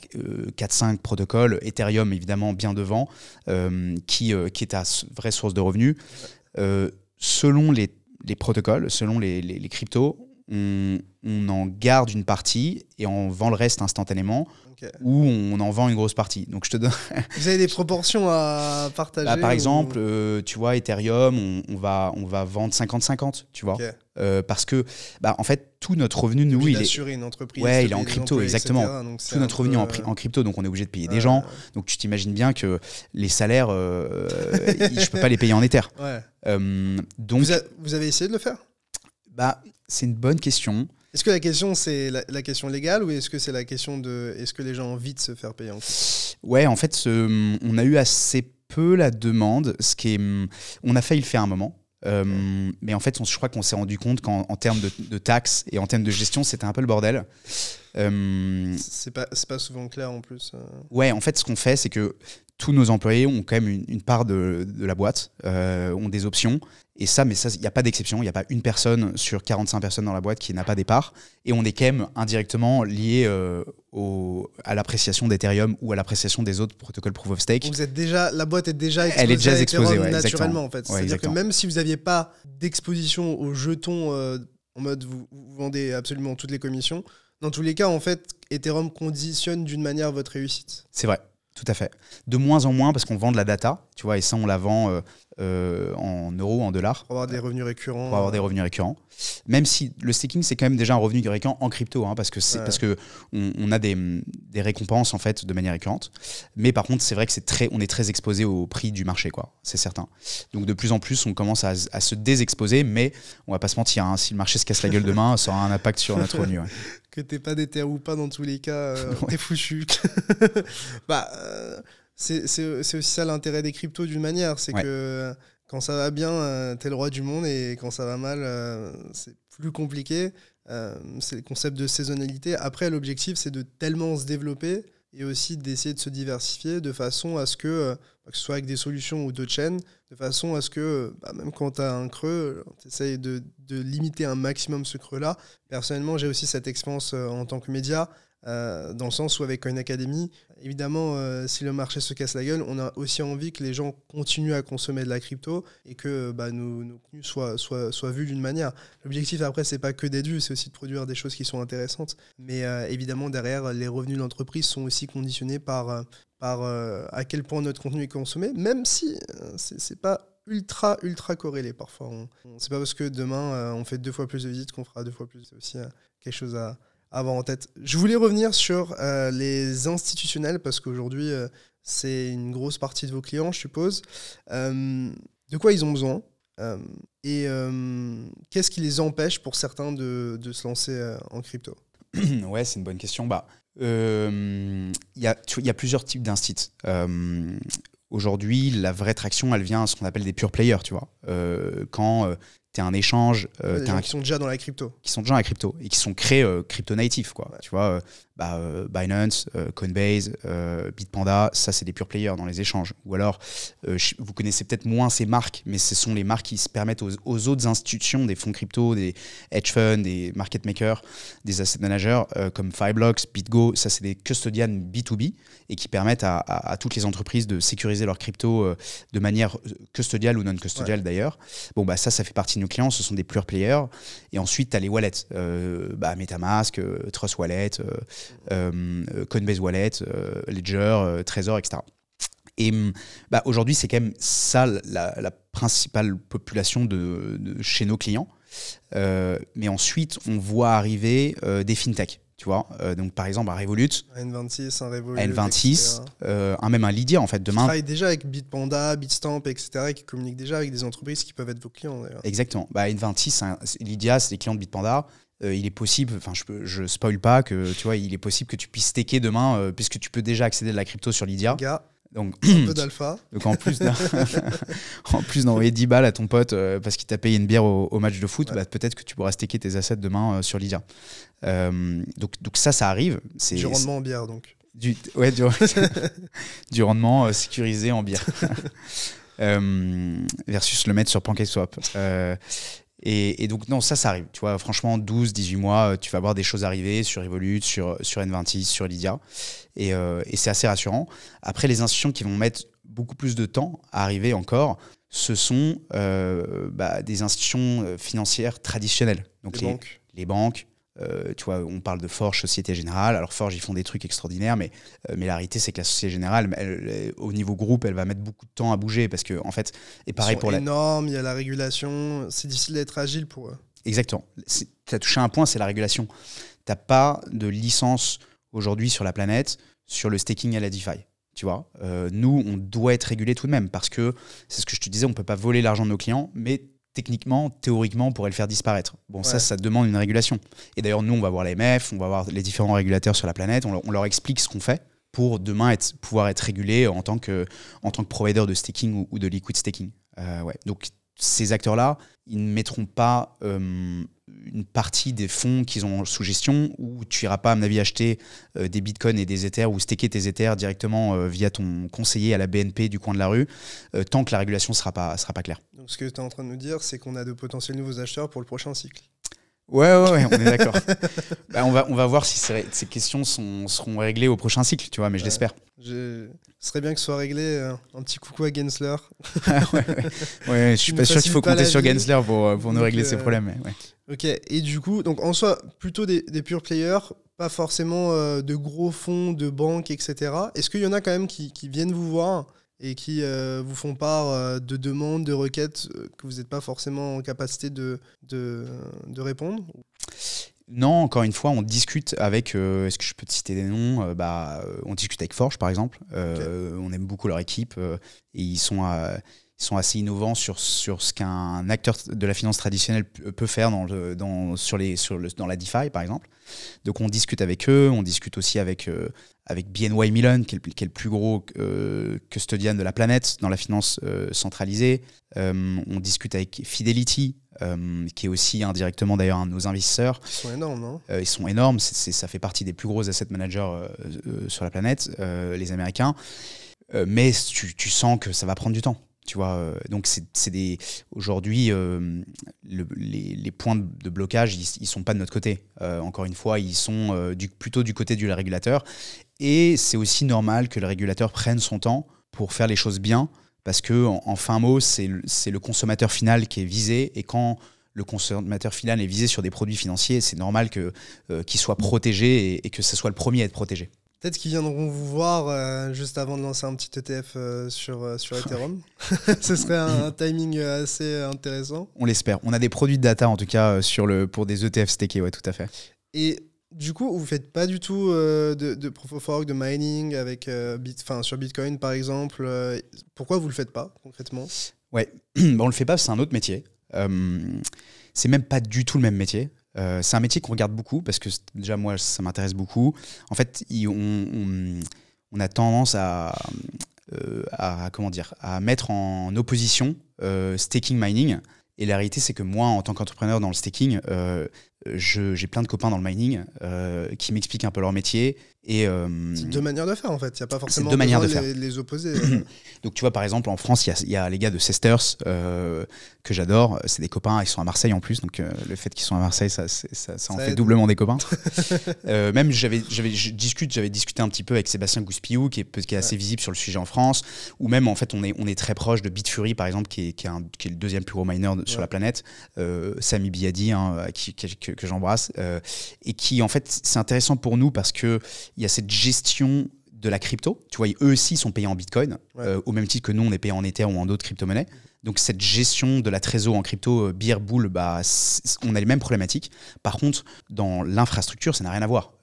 4, 5 protocoles, Ethereum, évidemment, bien devant, qui est ta vraie source de revenus. Selon les protocoles, selon les cryptos, on en garde une partie et on vend le reste instantanément. Ou on en vend une grosse partie. Donc je te donne. Vous avez des proportions à partager? Bah, par exemple, tu vois, Ethereum, on va vendre 50-50, tu vois. Parce que, bah, en fait, tout notre revenu, nous, il est. Une entreprise. Ouais, il est en crypto, exactement. Tout notre revenu en crypto, donc on est obligé de payer des gens. Donc tu t'imagines bien que les salaires, je peux pas les payer en Ether. Ouais. Donc. Vous avez essayé de le faire? Bah, c'est une bonne question. Est-ce que la question, c'est la question légale ou est-ce que c'est la question de est-ce que les gens ont envie de se faire payer en crypto? Ouais, en fait, on a eu assez peu la demande. On a failli le faire un moment. Mais en fait, je crois qu'on s'est rendu compte qu'en termes de taxes et en termes de gestion, c'était un peu le bordel. C'est pas souvent clair en plus. Ouais, en fait, ce qu'on fait, c'est que tous nos employés ont quand même une part de la boîte, ont des options. Et ça, mais ça, il n'y a pas d'exception. Il n'y a pas une personne sur 45 personnes dans la boîte qui n'a pas des parts. Et on est quand même indirectement lié à l'appréciation d'Ethereum ou à l'appréciation des autres protocoles Proof of Stake. Donc la boîte est déjà exposée, elle est déjà exposée, ouais, naturellement, en fait. Ouais, c'est-à-dire que même si vous n'aviez pas d'exposition aux jetons en mode vous vendez absolument toutes les commissions, dans tous les cas, en fait, Ethereum conditionne d'une manière votre réussite. C'est vrai. Tout à fait. De moins en moins parce qu'on vend de la data, tu vois, et ça on la vend en euros, en dollars. Pour avoir des revenus récurrents. Pour avoir des revenus récurrents. Même si le staking c'est quand même déjà un revenu récurrent en crypto, hein, parce que on a des récompenses en fait de manière récurrente. Mais par contre c'est vrai que on est très exposé au prix du marché, quoi. C'est certain. Donc de plus en plus on commence à se désexposer, mais on va pas se mentir, hein, si le marché se casse la gueule demain, ça aura un impact sur notre revenu. Ouais. Que t'aies pas d'Ether ou pas, dans tous les cas, t'es foutu. Bah, c'est aussi ça l'intérêt des cryptos d'une manière, c'est que quand ça va bien, t'es le roi du monde, et quand ça va mal, c'est plus compliqué. C'est le concept de saisonnalité. Après, l'objectif, c'est de tellement se développer et aussi d'essayer de se diversifier de façon à ce que ce soit avec des solutions ou d'autres chaînes, de façon à ce que même quand tu as un creux, tu essayes de limiter un maximum ce creux-là. Personnellement, j'ai aussi cette expérience en tant que média, dans le sens où avec Coin Academy, évidemment, si le marché se casse la gueule, on a aussi envie que les gens continuent à consommer de la crypto et que nos contenus soient vus d'une manière. L'objectif après, c'est pas que d'être vu, c'est aussi de produire des choses qui sont intéressantes. Mais évidemment, derrière, les revenus de l'entreprise sont aussi conditionnés par à quel point notre contenu est consommé, même si c'est pas ultra corrélé parfois. C'est pas parce que demain on fait 2 fois plus de visites qu'on fera 2 fois plus. C'est aussi quelque chose à avoir en tête. Je voulais revenir sur les institutionnels parce qu'aujourd'hui c'est une grosse partie de vos clients, je suppose. De quoi ils ont besoin et qu'est-ce qui les empêche pour certains de se lancer en crypto? Ouais, c'est une bonne question. Il y a plusieurs types d'instits. Aujourd'hui, la vraie traction, elle vient à ce qu'on appelle des pure players, tu vois. Quand tu as un échange... qui sont déjà dans la crypto. Qui sont déjà dans la crypto et qui sont créés crypto-natifs, quoi. Ouais. Tu vois, Binance, Coinbase, Bitpanda, ça, c'est des pure players dans les échanges. Ou alors, vous connaissez peut-être moins ces marques, mais ce sont les marques qui se permettent aux autres institutions, des fonds crypto, des hedge funds, des market makers, des asset managers, comme Fireblocks, BitGo, ça, c'est des custodians B2B et qui permettent à toutes les entreprises de sécuriser leurs crypto de manière custodiale ou non custodiale, d'ailleurs. Bon, ça fait partie de nos clients, ce sont des pure players. Et ensuite, tu as les wallets, MetaMask, Trust Wallet, Coinbase Wallet, Ledger, Trezor, etc. Et aujourd'hui, c'est quand même ça la principale population de chez nos clients. Mais ensuite, on voit arriver des fintechs. Tu vois, donc par exemple un Revolut, un N26, un Revolut, N26, même un Lydia en fait demain. Qui travaille déjà avec Bitpanda, Bitstamp, etc. et qui communique déjà avec des entreprises qui peuvent être vos clients d'ailleurs. Exactement. N26, Lydia, c'est des clients de Bitpanda. Il est possible, enfin je spoil pas que tu vois, il est possible que tu puisses staker demain puisque tu peux déjà accéder à la crypto sur Lydia. Donc, un peu d'alpha. Donc en plus d'envoyer 10 balles à ton pote parce qu'il t'a payé une bière au match de foot, peut-être que tu pourras staker tes assets demain sur Lydia. Donc ça arrive. Du rendement en bière donc. Du rendement sécurisé en bière. Versus le mettre sur PancakeSwap. Et donc non, ça arrive. Tu vois, franchement, 12-18 mois, tu vas voir des choses arriver sur Revolut, sur N26, sur Lydia. Et c'est assez rassurant. Après, les institutions qui vont mettre beaucoup plus de temps à arriver encore, ce sont des institutions financières traditionnelles. Donc les banques. Tu vois, on parle de Forge, Société Générale. Alors Forge, ils font des trucs extraordinaires, mais la réalité, c'est que la Société Générale, au niveau groupe, elle va mettre beaucoup de temps à bouger parce que, en fait, et pareil pour énorme, il y a la régulation, c'est difficile d'être agile pour eux. Exactement. Tu as touché un point, c'est la régulation. Tu n'as pas de licence aujourd'hui sur la planète sur le staking à la DeFi. Tu vois, nous, on doit être régulé tout de même parce que, c'est ce que je te disais, on ne peut pas voler l'argent de nos clients, mais techniquement, théoriquement, on pourrait le faire disparaître. Bon, ça demande une régulation. Et d'ailleurs, nous, on va voir l'AMF, on va voir les différents régulateurs sur la planète, on leur explique ce qu'on fait pour demain pouvoir être régulé en tant que provider de staking ou de liquid staking. Donc, ces acteurs-là, ils ne mettront pas une partie des fonds qu'ils ont sous gestion où tu iras pas, à mon avis, acheter des bitcoins et des ethers ou staker tes ethers directement via ton conseiller à la BNP du coin de la rue tant que la régulation sera pas claire. Donc ce que tu es en train de nous dire, c'est qu'on a de potentiels nouveaux acheteurs pour le prochain cycle. Ouais, on est d'accord. On va voir si ces questions seront réglées au prochain cycle, tu vois, mais je l'espère. Ce serait bien que ce soit réglé. Un petit coucou à Gensler. Je suis pas sûr qu'il faut compter sur Gensler pour nous régler ces problèmes. Mais Ok, et du coup, donc en soi, plutôt des pure players, pas forcément de gros fonds, de banques, etc. Est-ce qu'il y en a quand même qui viennent vous voir et qui vous font part de demandes, de requêtes que vous n'êtes pas forcément en capacité de répondre ? Non, encore une fois, on discute avec, est-ce que je peux te citer des noms ? On discute avec Forge, par exemple. On aime beaucoup leur équipe et ils sont assez innovants sur ce qu'un acteur de la finance traditionnelle peut faire dans la DeFi, par exemple. Donc on discute avec eux, on discute aussi avec BNY Mellon, qui est le plus gros custodian de la planète dans la finance centralisée. On discute avec Fidelity, qui est aussi indirectement d'ailleurs un de nos investisseurs. Ils sont énormes, non ? Ils sont énormes, ça fait partie des plus gros asset managers sur la planète, les Américains. Mais tu sens que ça va prendre du temps. Tu vois, donc aujourd'hui, les points de blocage, ils sont pas de notre côté. Encore une fois, ils sont plutôt du côté du régulateur. Et c'est aussi normal que le régulateur prenne son temps pour faire les choses bien, parce que en fin mot, c'est le consommateur final qui est visé. Et quand le consommateur final est visé sur des produits financiers, c'est normal qu'il soit protégé et que ce soit le premier à être protégé. Peut-être qu'ils viendront vous voir juste avant de lancer un petit ETF sur Ethereum. Ce serait un timing assez intéressant. On l'espère. On a des produits de data, en tout cas, pour des ETF stakés, ouais, tout à fait. Et du coup, vous ne faites pas du tout de proof of work, de mining sur Bitcoin, par exemple. Pourquoi vous ne le faites pas, concrètement ? Ouais, on ne le fait pas, c'est un autre métier. C'est même pas du tout le même métier. C'est un métier qu'on regarde beaucoup parce que déjà moi ça m'intéresse beaucoup. En fait, on a tendance à mettre en opposition staking mining. Et la réalité, c'est que moi, en tant qu'entrepreneur dans le staking, j'ai plein de copains dans le mining qui m'expliquent un peu leur métier. C'est deux manières de faire, en fait. Il n'y a pas forcément les opposer. Donc, tu vois, par exemple, en France, il y a les gars de Cesters que j'adore. C'est des copains, ils sont à Marseille en plus. Donc, le fait qu'ils soient à Marseille, ça en fait doublement des copains. Même, j'avais discuté un petit peu avec Sébastien Gouspillou, qui est assez visible sur le sujet en France. Ou même, en fait, on est très proche de Bitfury, par exemple, qui est le deuxième plus gros miner sur la planète. Sami Biadi, que j'embrasse. Et qui, en fait, c'est intéressant pour nous parce qu'il y a cette gestion de la crypto. Tu vois, eux aussi sont payés en Bitcoin, au même titre que nous, on est payé en Ether ou en d'autres crypto-monnaies. Donc cette gestion de la trésor en crypto, beer, bull, on a les mêmes problématiques. Par contre, dans l'infrastructure, ça n'a rien à voir.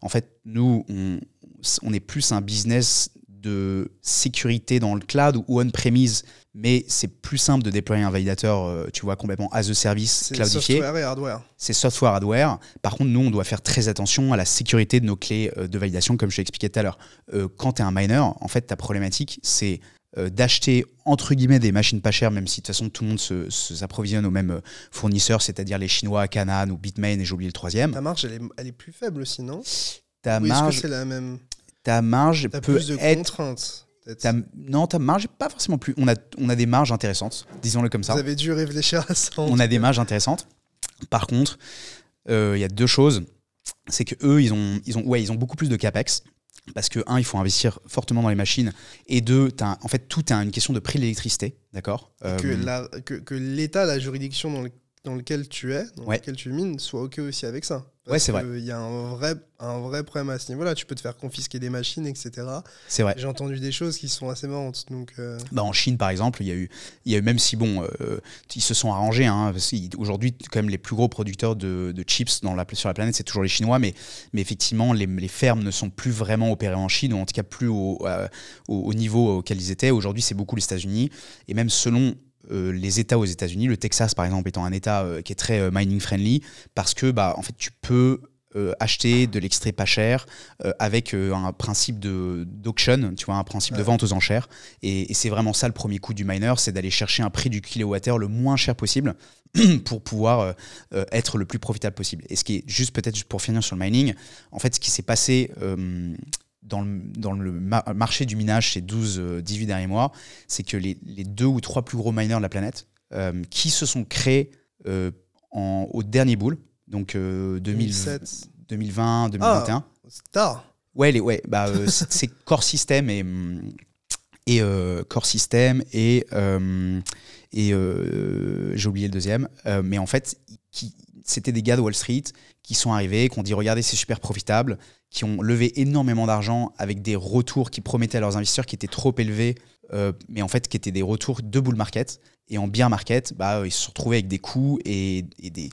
En fait, nous, on est plus un business de sécurité dans le cloud ou on-premise, mais c'est plus simple de déployer un validateur, tu vois, complètement as a service, cloudifié. C'est software et hardware. C'est software, hardware. Par contre, nous, on doit faire très attention à la sécurité de nos clés de validation, comme je t'expliquais tout à l'heure. Quand tu es un miner, en fait, ta problématique, c'est d'acheter, entre guillemets, des machines pas chères, même si de toute façon, tout le monde s'approvisionne aux mêmes fournisseurs, c'est-à-dire les Chinois, Canaan ou Bitmain, et j'ai oublié le troisième. Ta marge, elle est plus faible aussi, non? Ta marge, est-ce que c'est la même? Ta marge peut plus de être... contraintes. Non, ta marge n'est pas forcément plus... On a des marges intéressantes, disons-le comme ça. Vous avez dû réfléchir à ça. On a des marges intéressantes. Par contre, il y a deux choses. C'est qu'eux, ils ont beaucoup plus de CAPEX. Parce que, un, il faut investir fortement dans les machines. Et deux, en fait, tout est une question de prix de l'électricité. D'accord ? Que l'État, la juridiction dans lequel tu es, dans lequel tu mines, soit OK aussi avec ça. C'est vrai. Il y a un vrai problème à ce niveau-là. Tu peux te faire confisquer des machines, etc. C'est vrai. J'ai entendu des choses qui sont assez marrantes. Donc, en Chine, par exemple, il y a eu même si, ils se sont arrangés. Hein, aujourd'hui, quand même, les plus gros producteurs de chips sur la planète, c'est toujours les Chinois. Mais effectivement, les fermes ne sont plus vraiment opérées en Chine, ou en tout cas plus au niveau auquel ils étaient. Aujourd'hui, c'est beaucoup les États-Unis. Et même selon les États aux États-Unis, le Texas par exemple étant un État qui est très mining friendly, parce que en fait tu peux acheter de l'extrait pas cher avec un principe d'auction, tu vois, un principe de vente aux enchères, et c'est vraiment ça le premier coup du miner, c'est d'aller chercher un prix du kilowattheure le moins cher possible pour pouvoir être le plus profitable possible. Et ce qui est juste peut-être pour finir sur le mining, en fait ce qui s'est passé dans le marché du minage ces 12-18 derniers mois, c'est que les 2 ou 3 plus gros miners de la planète qui se sont créés au dernier bull, donc 2020, 2021. Tard. C'est Core System et Core System et j'ai oublié le deuxième, mais en fait c'était des gars de Wall Street qui sont arrivés, qui ont dit regardez c'est super profitable, qui ont levé énormément d'argent avec des retours qui promettaient à leurs investisseurs qui étaient trop élevés, mais en fait qui étaient des retours de bull market. Et en bear market, ils se sont retrouvés avec des coûts et des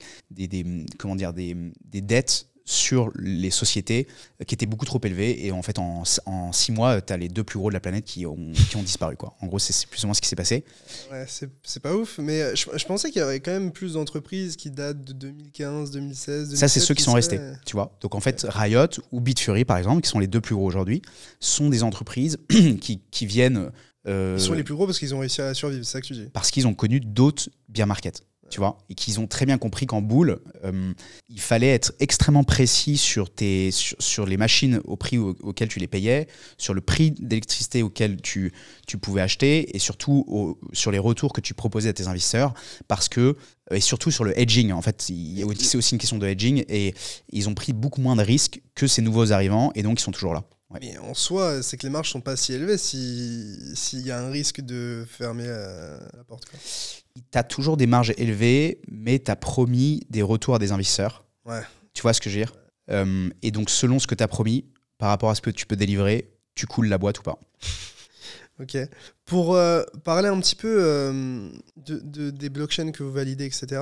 dettes sur les sociétés qui étaient beaucoup trop élevées. Et en fait, en 6 mois, tu as les 2 plus gros de la planète qui ont disparu, quoi. En gros, c'est plus ou moins ce qui s'est passé. Ouais, c'est pas ouf, mais je pensais qu'il y aurait quand même plus d'entreprises qui datent de 2015, 2016, 2017. Ça, c'est ceux qui sont restés, tu vois. Donc en fait, Riot ou Bitfury, par exemple, qui sont les 2 plus gros aujourd'hui, sont des entreprises qui viennent... Ils sont les plus gros parce qu'ils ont réussi à survivre, c'est ça que tu dis. Parce qu'ils ont connu d'autres bear markets. Tu vois, et qu'ils ont très bien compris qu'en bull, il fallait être extrêmement précis sur les machines au prix auquel tu les payais, sur le prix d'électricité auquel tu pouvais acheter, et surtout sur les retours que tu proposais à tes investisseurs, et surtout sur le hedging. En fait, c'est aussi une question de hedging, et ils ont pris beaucoup moins de risques que ces nouveaux arrivants, et donc ils sont toujours là. Ouais. Mais en soi, c'est que les marges sont pas si élevées s'il y a un risque de fermer la porte, quoi. Tu as toujours des marges élevées, mais tu as promis des retours à des investisseurs. Ouais. Tu vois ce que je veux dire ? Et donc, selon ce que tu as promis, par rapport à ce que tu peux délivrer, tu coules la boîte ou pas. Ok. Pour parler un petit peu des blockchains que vous validez, etc.,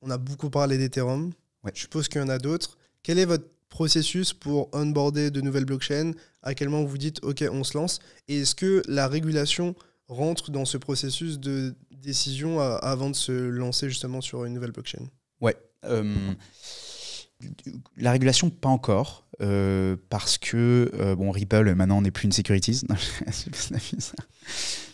on a beaucoup parlé d'Ethereum. Ouais. Je suppose qu'il y en a d'autres. Quel est votre processus pour onboarder de nouvelles blockchains? À quel moment vous dites « Ok, on se lance » Et est-ce que la régulation rentre dans ce processus de décision avant de se lancer justement sur une nouvelle blockchain? Ouais. La régulation, pas encore. Parce que Ripple, maintenant, n'est plus une securities.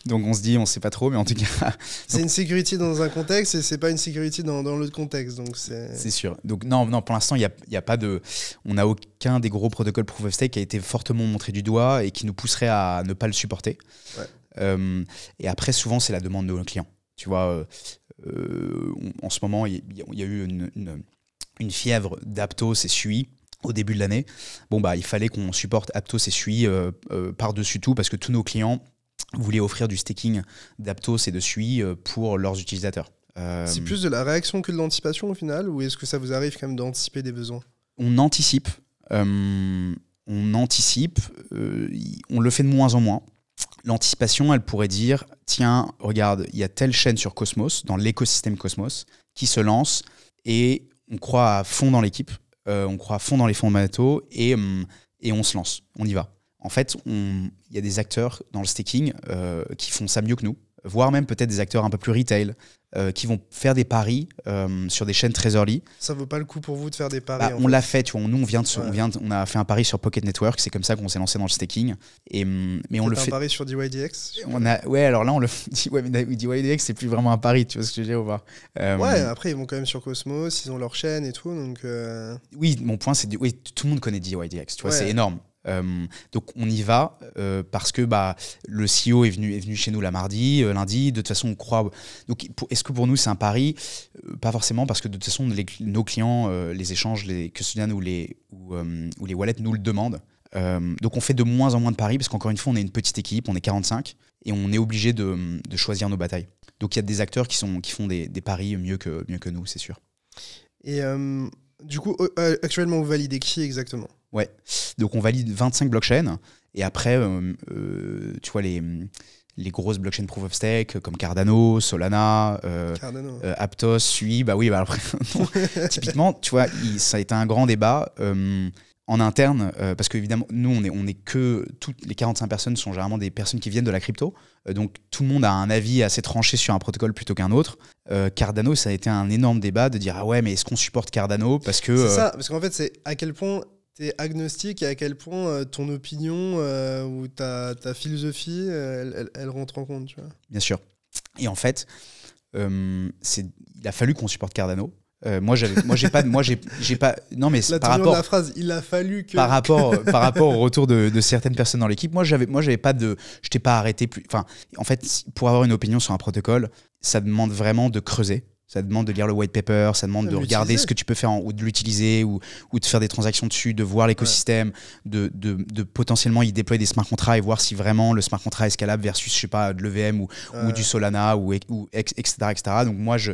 Donc on se dit, on sait pas trop, mais en tout cas... C'est une security dans un contexte et c'est pas une security dans l'autre contexte. Donc c'est sûr. Donc non, pour l'instant, y a pas de... On n'a aucun des gros protocoles Proof of Stake qui a été fortement montré du doigt et qui nous pousserait à ne pas le supporter. Ouais. Et après, souvent, c'est la demande de nos clients. Tu vois, en ce moment, il y a eu une fièvre d'Aptos et SUI au début de l'année. Il fallait qu'on supporte Aptos et SUI par-dessus tout parce que tous nos clients voulaient offrir du staking d'Aptos et de SUI pour leurs utilisateurs. C'est plus de la réaction que de l'anticipation au final, ou est-ce que ça vous arrive quand même d'anticiper des besoins? On anticipe. on anticipe, on le fait de moins en moins. L'anticipation, elle pourrait dire, tiens, regarde, il y a telle chaîne sur Cosmos, dans l'écosystème Cosmos, qui se lance et on croit à fond dans l'équipe, on croit à fond dans les fondamentaux et on se lance, on y va. En fait, il y a des acteurs dans le staking qui font ça mieux que nous, voire même peut-être des acteurs un peu plus retail, qui vont faire des paris sur des chaînes très early. Ça vaut pas le coup pour vous de faire des paris? On l'a fait, tu vois. Nous, on a fait un pari sur Pocket Network. C'est comme ça qu'on s'est lancé dans le staking. Mais on le fait. Un pari sur DYDX? Ouais, alors là, on le dit. Ouais, mais DYDX, c'est plus vraiment un pari. Tu vois ce que je veux dire ou pas? Ouais, après, ils vont quand même sur Cosmos, ils ont leur chaîne et tout. Donc Oui, mon point, c'est oui, tout le monde connaît DYDX. Tu vois, c'est énorme. Donc on y va parce que le CEO est venu chez nous mardi, lundi. De toute façon, on croit. Donc est-ce que pour nous c'est un pari? Pas forcément, parce que de toute façon nos clients, les échanges, les custodians ou les wallets nous le demandent. Donc on fait de moins en moins de paris parce qu'encore une fois, on est une petite équipe, on est 45 et on est obligé de choisir nos batailles. Donc il y a des acteurs qui font des paris mieux que nous, c'est sûr. Et du coup, actuellement, vous validez qui exactement? Ouais, donc on valide 25 blockchains et après, tu vois, les grosses blockchains proof of stake comme Cardano, Solana, Aptos, Sui, après, typiquement, tu vois, ça a été un grand débat en interne parce qu'évidemment, nous, on est que toutes les 45 personnes sont généralement des personnes qui viennent de la crypto, donc tout le monde a un avis assez tranché sur un protocole plutôt qu'un autre. Cardano, ça a été un énorme débat de dire ah ouais, mais est-ce qu'on supporte Cardano parce que c'est ça, parce qu'en fait, c'est à quel point t'es agnostique et à quel point ton opinion ou ta philosophie, elle rentre en compte, tu vois. Bien sûr. Et en fait, il a fallu qu'on supporte Cardano. Moi, j'ai pas. Non, mais par rapport à la phrase, il a fallu que. Par rapport au retour de certaines personnes dans l'équipe, j'avais pas de. Je t'ai pas arrêté plus. Enfin, en fait, pour avoir une opinion sur un protocole, ça demande vraiment de creuser. Ça demande de lire le white paper, ça demande de regarder ce que tu peux faire ou de l'utiliser ou de faire des transactions dessus, de voir l'écosystème, de potentiellement y déployer des smart contracts et voir si vraiment le smart contract est scalable versus, je sais pas, de l'EVM ou du Solana etc., etc. Donc moi, je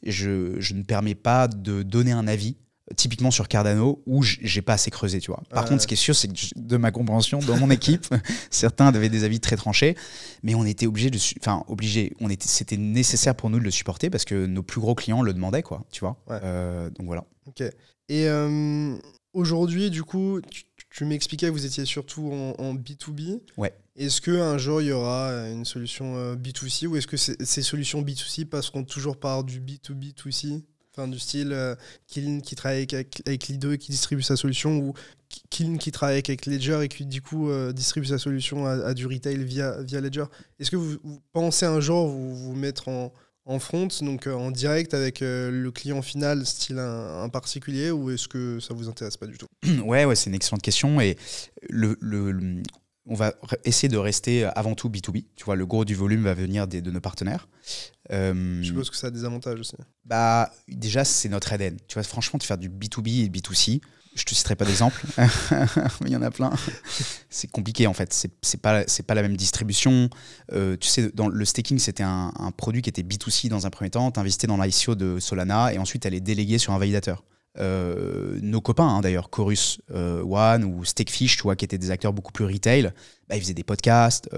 ne permets pas de donner un avis typiquement sur Cardano où j'ai pas assez creusé, tu vois. Par contre, ce qui est sûr, c'est que de ma compréhension, dans mon équipe, certains avaient des avis très tranchés, mais on était c'était nécessaire pour nous de le supporter parce que nos plus gros clients le demandaient, quoi, tu vois. Donc voilà. Ok. Et aujourd'hui, du coup, tu m'expliquais que vous étiez surtout en B2B. Ouais. Est-ce qu'un jour, il y aura une solution B2C ou est-ce que ces solutions B2C passeront toujours par du B2B2C? Enfin, du style Kiln qui travaille avec Lido et qui distribue sa solution, ou Kiln qui travaille avec Ledger et qui du coup distribue sa solution à du retail via Ledger. Est-ce que vous pensez un jour vous mettre en front, donc en direct avec le client final, style un particulier, ou est-ce que ça vous intéresse pas du tout? Ouais, c'est une excellente question et on va essayer de rester avant tout B2B. Tu vois, le gros du volume va venir de nos partenaires. Je suppose que ça a des avantages aussi. Déjà, c'est notre ADN. Tu vois, franchement, de faire du B2B et B2C, je te citerai pas d'exemple, mais il y en a plein. C'est compliqué en fait. C'est pas la même distribution. Tu sais, dans le staking, c'était un produit qui était B2C dans un premier temps. Tu investis dans l'ICO de Solana et ensuite elle est déléguée sur un validateur. Nos copains d'ailleurs, Chorus One ou Stakefish, tu vois, qui étaient des acteurs beaucoup plus retail, ils faisaient des podcasts,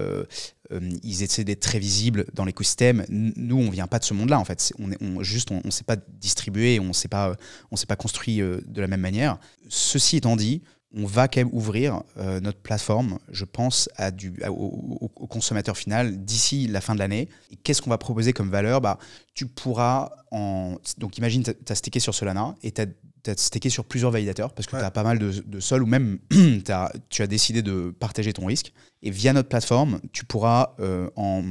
ils essaient d'être très visibles dans l'écosystème. Nous, on vient pas de ce monde-là en fait. On s'est pas distribué, on s'est pas construit de la même manière. Ceci étant dit, on va quand même ouvrir notre plateforme, je pense, au consommateur final d'ici la fin de l'année. Et qu'est-ce qu'on va proposer comme valeur? Tu pourras donc imagine, tu as stacké sur Solana et tu as stacké sur plusieurs validateurs parce que tu as pas mal de sol ou même tu as décidé de partager ton risque. Et via notre plateforme, tu pourras, en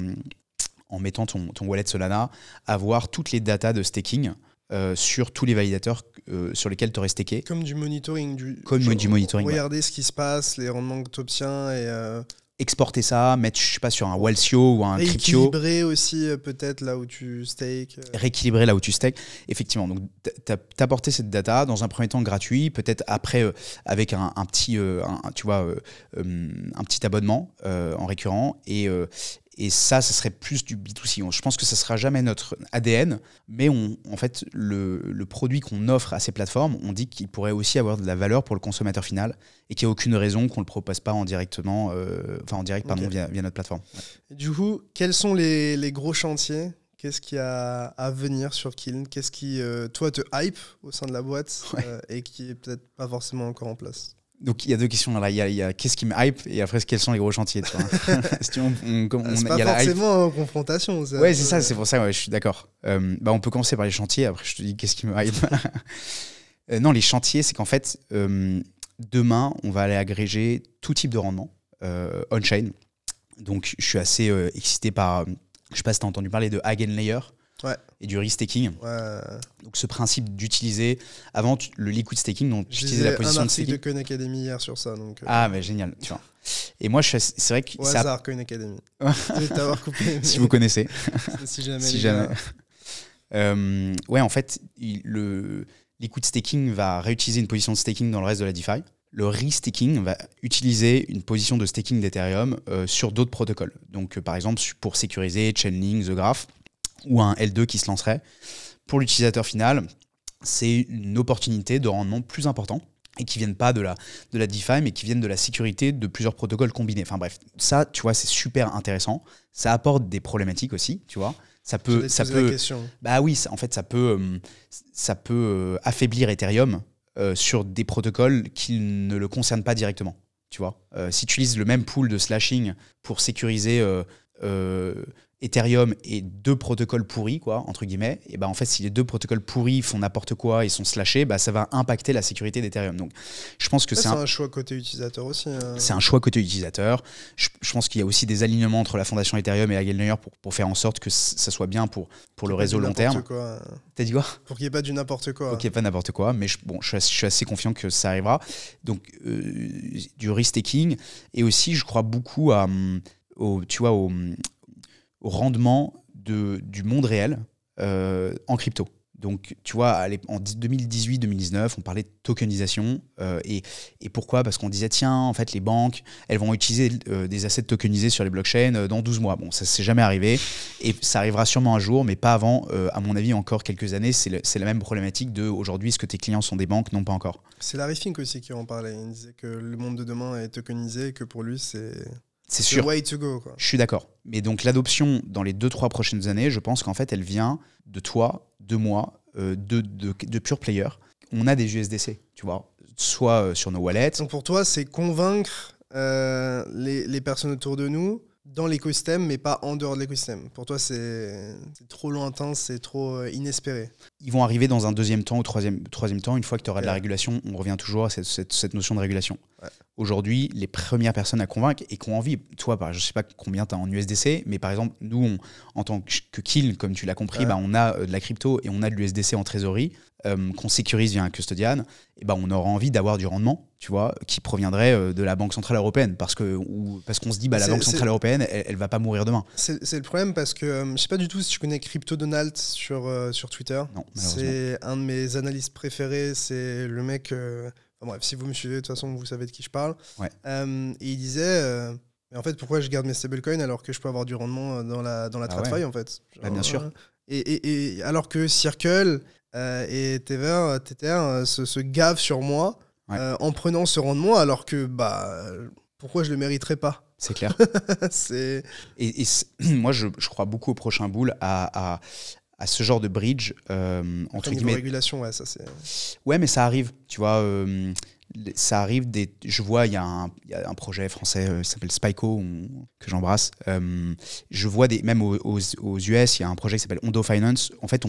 mettant ton wallet Solana, avoir toutes les datas de staking sur tous les validateurs sur lesquels tu aurais stacké. Comme du monitoring. Du monitoring. Regarder ce qui se passe, les rendements que tu obtiens et... exporter ça, mettre, je sais pas, sur un Walsio ou un Cryptio. Rééquilibrer aussi peut-être là où tu stakes. Rééquilibrer là où tu stakes, effectivement. Donc, t'apporter cette data dans un premier temps gratuit, peut-être après avec un petit abonnement en récurrent. Et Et ça serait plus du B2C. Je pense que ça ne sera jamais notre ADN, mais en fait, le produit qu'on offre à ces plateformes, on dit qu'il pourrait aussi avoir de la valeur pour le consommateur final et qu'il n'y a aucune raison qu'on ne le propose pas en direct, via notre plateforme. Ouais. Du coup, quels sont les gros chantiers ? Qu'est-ce qu'il y a à venir sur Kiln ? Qu'est-ce qui, toi, te hype au sein de la boîte et qui est peut-être pas forcément encore en place ? Donc il y a 2 questions là. Il y a qu'est-ce qui me hype et après quels sont les gros chantiers. Tu vois. C'est pas forcément en confrontation. Ouais, c'est ça, c'est pour ça, je suis d'accord. On peut commencer par les chantiers, après je te dis qu'est-ce qui me hype. Non, les chantiers, c'est qu'en fait, demain, on va aller agréger tout type de rendement on-chain. Donc je suis assez excité par, je sais pas si tu as entendu parler de Eigenlayer. Ouais. Et du restaking. Ouais. Donc ce principe d'utiliser avant le liquid staking, donc j'utilisais la position de staking. J'ai un article de Coin Academy hier sur ça. Donc, Ah mais génial, tu vois. Et moi c'est vrai que au hasard Coin Academy. Je vais t'avoir coupé. Si vous connaissez. si jamais. Si jamais. Ouais, en fait, le liquid staking va réutiliser une position de staking dans le reste de la DeFi. Le restaking va utiliser une position de staking d'Ethereum sur d'autres protocoles. Donc par exemple pour sécuriser Chainlink, The Graph, ou un L2 qui se lancerait. Pour l'utilisateur final, c'est une opportunité de rendement plus important et qui ne viennent pas de la DeFi, mais qui viennent de la sécurité de plusieurs protocoles combinés. Enfin bref, ça, tu vois, c'est super intéressant. Ça apporte des problématiques aussi, tu vois. Ça peut la question. Bah oui, en fait, ça peut affaiblir Ethereum sur des protocoles qui ne le concernent pas directement, tu vois. Si tu utilises le même pool de slashing pour sécuriser Ethereum et 2 protocoles pourris, quoi, entre guillemets, et en fait, si les 2 protocoles pourris font n'importe quoi et sont slashés, ça va impacter la sécurité d'Ethereum. Donc, je pense que c'est un choix côté utilisateur aussi. C'est un choix côté utilisateur. Je pense qu'il y a aussi des alignements entre la fondation Ethereum et Eigenlayer pour faire en sorte que ça soit bien pour le réseau long terme. T'as dit quoi ? Pour qu'il n'y ait pas du n'importe quoi. Pour qu'il n'y ait pas n'importe quoi, mais je suis assez confiant que ça arrivera. Donc, du restaking. Et aussi, je crois beaucoup au rendement du monde réel en crypto. Donc, tu vois, en 2018-2019, on parlait de tokenisation. Et pourquoi ? Parce qu'on disait, tiens, en fait, les banques, elles vont utiliser des assets tokenisés sur les blockchains dans 12 mois. Bon, ça ne s'est jamais arrivé. Et ça arrivera sûrement un jour, mais pas avant, à mon avis, encore quelques années. C'est la même problématique de, aujourd'hui, est-ce que tes clients sont des banques ? Non, pas encore. C'est Larry Fink aussi qui en parlait. Il disait que le monde de demain est tokenisé et que pour lui, c'est sûr. The way to go, quoi. Je suis d'accord. Mais donc l'adoption dans les 2-3 prochaines années, je pense qu'en fait, elle vient de toi, de moi, de pure players. On a des USDC, tu vois, soit sur nos wallets. Donc pour toi, c'est convaincre les personnes autour de nous dans l'écosystème, mais pas en dehors de l'écosystème. Pour toi, c'est trop lointain, c'est trop inespéré. Ils vont arriver dans un deuxième temps ou troisième temps. Une fois que tu auras de la régulation, on revient toujours à cette notion de régulation. Ouais. Aujourd'hui, les premières personnes à convaincre et qui ont envie, toi, je ne sais pas combien tu as en USDC, mais par exemple, nous, en tant que Kiln, comme tu l'as compris, on a de la crypto et on a de l'USDC en trésorerie qu'on sécurise via un custodian. Et on aura envie d'avoir du rendement, tu vois, qui proviendrait de la Banque Centrale Européenne. Parce qu'on se dit, la Banque Centrale Européenne, elle ne va pas mourir demain. C'est le problème parce que je ne sais pas du tout si tu connais Crypto Donald sur Twitter. Non, c'est un de mes analystes préférés. C'est le mec... bref, si vous me suivez, de toute façon, vous savez de qui je parle. Ouais. Et il disait, mais en fait, pourquoi je garde mes stablecoins alors que je peux avoir du rendement dans la TradFi, en fait. Bien sûr. Et alors que Circle et Tether se gavent sur moi en prenant ce rendement, alors que pourquoi je le mériterais pas ? C'est clair. Et moi, je crois beaucoup au prochain bull à ce genre de bridge entre guillemets. Régulation, ça c'est. Ouais, mais ça arrive, tu vois. Ça arrive je vois, il y a un projet français qui s'appelle Spyco que j'embrasse. Je vois même aux US, il y a un projet qui s'appelle Ondo Finance. En fait,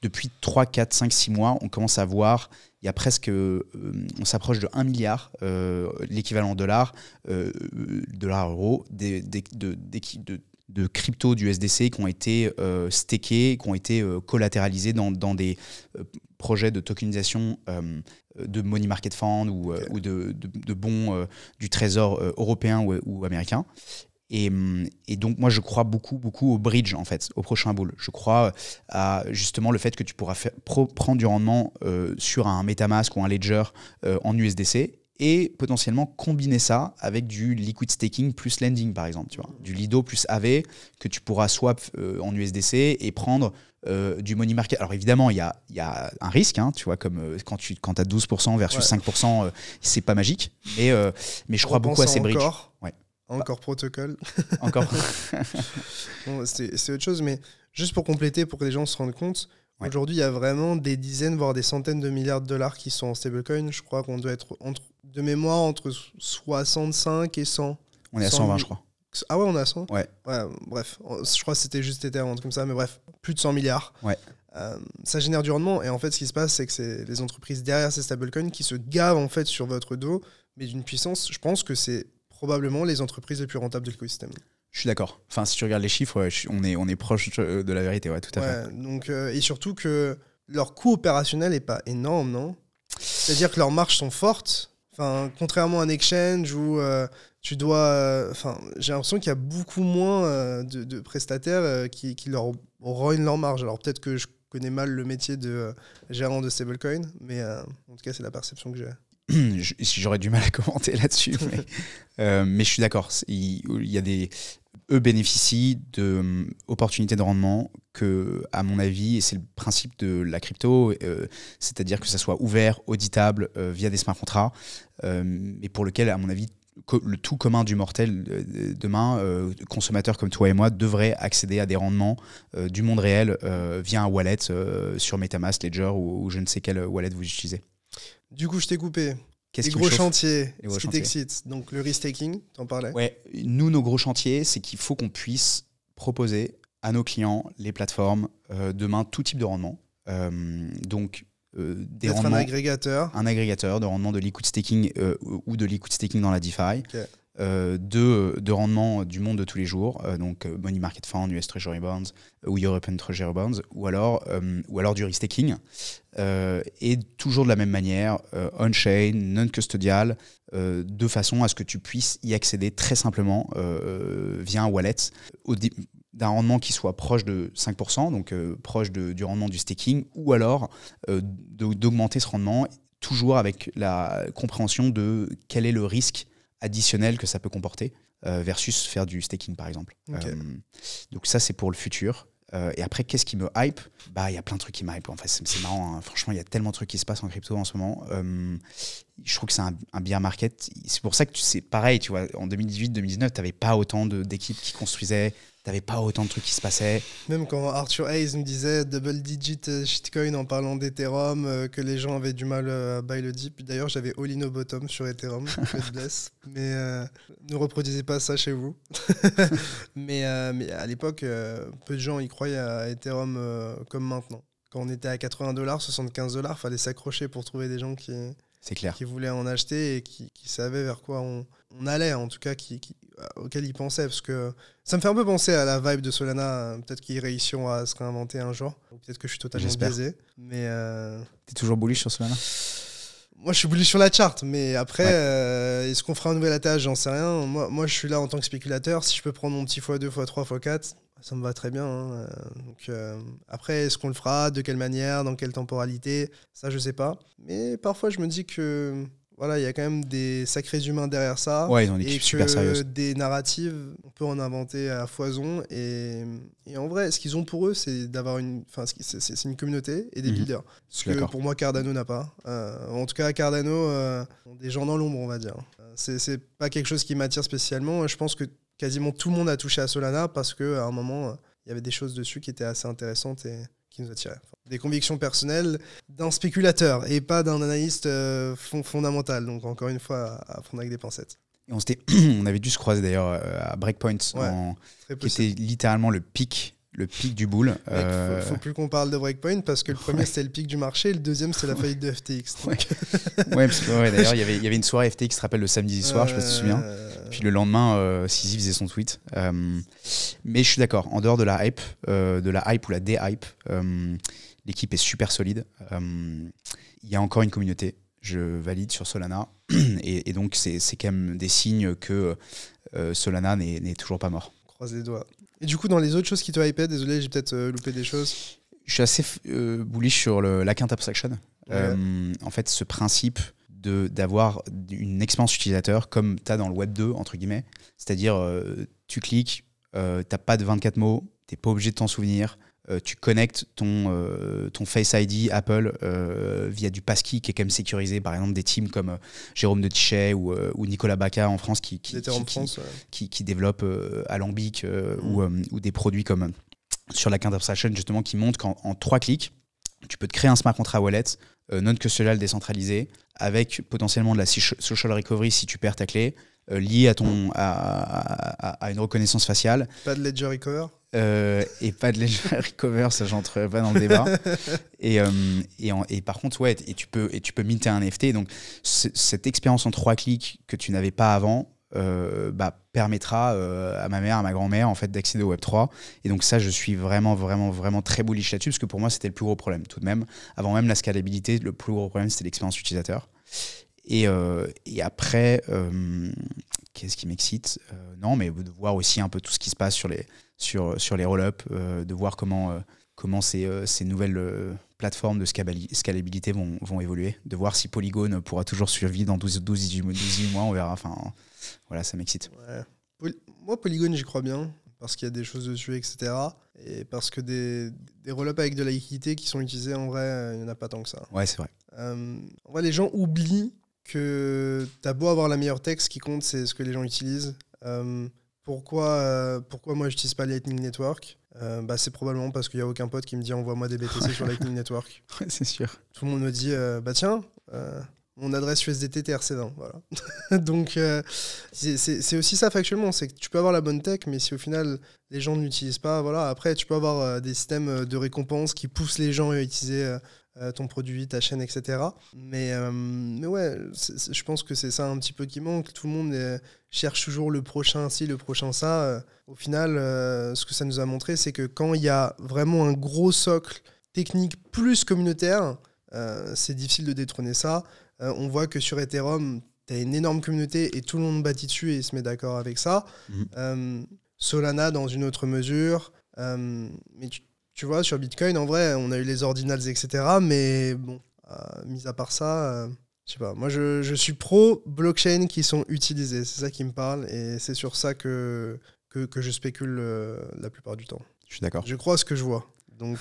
depuis 3, 4, 5, 6 mois, on commence à voir, il y a presque, on s'approche de 1 milliard, l'équivalent dollar, euro, de crypto du SDC qui ont été stakés, qui ont été collatéralisés dans des projets de tokenisation de money market fund ou de bons du trésor européen ou américain. Et donc, moi, je crois beaucoup au bridge, en fait, au prochain bull. Je crois à justement le fait que tu pourras prendre du rendement sur un MetaMask ou un Ledger en USDC et potentiellement combiner ça avec du liquid staking plus lending, par exemple, tu vois, du Lido plus AV que tu pourras swap en USDC et prendre du money market. Alors évidemment, il y a un risque, hein, tu vois, comme quand tu as 12% versus 5%, c'est pas magique, mais je crois beaucoup à ces bridges. Encore protocole. Encore. Bon, c'est autre chose, mais juste pour compléter, pour que les gens se rendent compte, aujourd'hui, il y a vraiment des dizaines, voire des centaines de milliards de dollars qui sont en stablecoin. Je crois qu'on doit être, de mémoire, entre 65 et 100. On est à 120, je crois. Ah ouais, on est à 100 ? Ouais. Bref, je crois que c'était juste Ether, un truc comme ça, mais bref, plus de 100 milliards. Ouais. Ça génère du rendement, et en fait, ce qui se passe, c'est que c'est les entreprises derrière ces stablecoins qui se gavent en fait sur votre dos, mais d'une puissance, je pense que c'est probablement les entreprises les plus rentables de l'écosystème. Je suis d'accord. Enfin, si tu regardes les chiffres, on est proche de la vérité, tout à fait. Donc, et surtout que leur coût opérationnel n'est pas énorme, non ? C'est-à-dire que leurs marges sont fortes. Enfin, contrairement à un exchange où tu dois... j'ai l'impression qu'il y a beaucoup moins de prestataires qui leur rognent leur marge. Alors peut-être que je connais mal le métier de gérant de stablecoin, mais en tout cas, c'est la perception que j'ai. J'aurais du mal à commenter là-dessus, mais je suis d'accord. Eux bénéficient d'opportunités de rendement que, à mon avis, et c'est le principe de la crypto, c'est-à-dire que ça soit ouvert, auditable, via des smart contracts, mais pour lequel, à mon avis, le tout commun du mortel demain, consommateurs comme toi et moi, devraient accéder à des rendements du monde réel via un wallet sur MetaMask, Ledger ou je ne sais quel wallet vous utilisez. Du coup, je t'ai coupé. Les gros chantiers, ce qui t'excite. Donc le restaking, t'en parlais. Ouais, nous, nos gros chantiers, c'est qu'il faut qu'on puisse proposer à nos clients, les plateformes, demain, tout type de rendement. Des rendements, un agrégateur de rendement de liquid staking ou de liquid staking dans la DeFi. Okay. De rendement du monde de tous les jours, donc Money Market Fund, US Treasury Bonds ou European Treasury Bonds, ou alors du restaking, et toujours de la même manière, on-chain, non-custodial, de façon à ce que tu puisses y accéder très simplement via un wallet, d'un rendement qui soit proche de 5%, donc proche du rendement du staking, ou alors d'augmenter ce rendement, toujours avec la compréhension de quel est le risque additionnel que ça peut comporter versus faire du staking par exemple. Okay. Donc ça c'est pour le futur. Et après, qu'est-ce qui me hype ? Il y a plein de trucs qui me hype. En fait, c'est marrant, hein. Franchement, il y a tellement de trucs qui se passent en crypto en ce moment. Je trouve que c'est un bear market. C'est pour ça que c'est pareil, tu vois, en 2018-2019, tu n'avais pas autant d'équipes qui construisaient, tu n'avais pas autant de trucs qui se passaient. Même quand Arthur Hayes me disait double digit shitcoin en parlant d'Ethereum, que les gens avaient du mal à buy le dip. D'ailleurs, j'avais all in au bottom sur Ethereum, je blesse. Mais ne reproduisez pas ça chez vous. mais à l'époque, peu de gens y croyaient à Ethereum comme maintenant. Quand on était à $80, $75, il fallait s'accrocher pour trouver des gens qui voulaient en acheter et qui savaient vers quoi on allait, en tout cas auquel ils pensaient. Parce que ça me fait un peu penser à la vibe de Solana. Peut-être qu'ils réussiront à se réinventer un jour. Peut-être que je suis totalement biaisé. Mais t'es toujours bullish sur Solana ? Moi, je suis bullish sur la chart, mais après, est-ce qu'on fera un nouvel attelage ? J'en sais rien. Moi, je suis là en tant que spéculateur. Si je peux prendre mon petit x2, x3, x4, ça me va très bien. Hein. Donc, après, est-ce qu'on le fera ? De quelle manière ? Dans quelle temporalité ? Ça, je sais pas. Mais parfois, je me dis que voilà, il y a quand même des sacrés humains derrière ça. Ouais, ils ont des équipes super sérieuses. Des narratives, on peut en inventer à foison. Et en vrai, ce qu'ils ont pour eux, c'est d'avoir c'est une communauté et des builders. Ce que pour moi, Cardano n'a pas. En tout cas, Cardano ont des gens dans l'ombre, on va dire. C'est pas quelque chose qui m'attire spécialement. Je pense que quasiment tout le monde a touché à Solana parce qu'à un moment, il y avait des choses dessus qui étaient assez intéressantes et qui nous attiraient. Des convictions personnelles d'un spéculateur et pas d'un analyste fondamental. Donc encore une fois, à prendre avec des pincettes. Et on avait dû se croiser d'ailleurs à Breakpoint, qui était littéralement le pic du bull. Faut plus qu'on parle de Breakpoint parce que le premier c'était le pic du marché et le deuxième c'est la faillite de FTX. Parce que d'ailleurs il y avait une soirée FTX, je te rappelle, le samedi soir, je sais pas si tu te souviens. Puis le lendemain, Sisi faisait son tweet. Mais je suis d'accord, en dehors de la hype ou la dé-hype, l'équipe est super solide. Il y a encore une communauté. Je valide sur Solana. Et donc, c'est quand même des signes que Solana n'est toujours pas mort. Croise les doigts. Et du coup, dans les autres choses qui te hypaient, désolé, j'ai peut-être loupé des choses. Je suis assez bullish sur l'Account Abstraction. En fait, ce principe d'avoir une expérience utilisateur comme tu as dans le Web 2, entre guillemets. C'est-à-dire, tu cliques, t'as pas de 24 mots, t'es pas obligé de t'en souvenir. Tu connectes ton Face ID Apple via du passkey qui est quand même sécurisé, par exemple des teams comme Jérôme de Tichet ou Nicolas Baca en France qui développent Alambic ou des produits comme sur la Kind Abstraction justement qui montrent qu'en 3 clics, tu peux te créer un smart contract wallet non-custodial décentralisé avec potentiellement de la social recovery si tu perds ta clé lié à une reconnaissance faciale. Pas de ledger recover et pas de ledger recover, ça j'entre pas dans le débat. Et par contre, ouais, et tu peux minter un NFT. Donc cette expérience en 3 clics que tu n'avais pas avant permettra à ma mère, à ma grand-mère en fait d'accéder au Web3. Et donc ça, je suis vraiment très bullish là-dessus parce que pour moi, c'était le plus gros problème tout de même. Avant même la scalabilité, le plus gros problème, c'était l'expérience utilisateur. Et après, qu'est-ce qui m'excite non, mais de voir aussi un peu tout ce qui se passe sur les roll-up, de voir comment ces nouvelles plateformes de scalabilité vont évoluer, de voir si Polygon pourra toujours survivre dans 12-18 mois, on verra. Enfin, voilà, ça m'excite. Ouais. Moi, Polygon, j'y crois bien, parce qu'il y a des choses dessus, etc. Et parce que des roll-up avec de la liquidité qui sont utilisés, en vrai, il n'y en a pas tant que ça. Ouais, c'est vrai. En vrai, les gens oublient que t'as beau avoir la meilleure tech, ce qui compte, c'est ce que les gens utilisent. Pourquoi moi, j'utilise pas Lightning Network c'est probablement parce qu'il n'y a aucun pote qui me dit envoie-moi des BTC sur Lightning Network. Ouais, c'est sûr. Tout le monde me dit tiens, mon adresse USDT TRC20. Voilà. Donc, c'est aussi ça factuellement. C'est que tu peux avoir la bonne tech, mais si au final, les gens n'utilisent pas, voilà. Après, tu peux avoir des systèmes de récompense qui poussent les gens à utiliser ton produit, ta chaîne, etc. Mais ouais, je pense que c'est ça un petit peu qui manque. Tout le monde cherche toujours le prochain ci, le prochain ça. Au final, ce que ça nous a montré, c'est que quand il y a vraiment un gros socle technique plus communautaire, c'est difficile de détrôner ça. On voit que sur Ethereum, tu as une énorme communauté et tout le monde bâtit dessus et se met d'accord avec ça. Solana, dans une autre mesure. Mais tu vois, sur Bitcoin, en vrai, on a eu les ordinals, etc. Mais bon, mis à part ça, je sais pas. Moi, je suis pro blockchain qui sont utilisés. C'est ça qui me parle. Et c'est sur ça que je spécule la plupart du temps. Je suis d'accord. Je crois à ce que je vois. Donc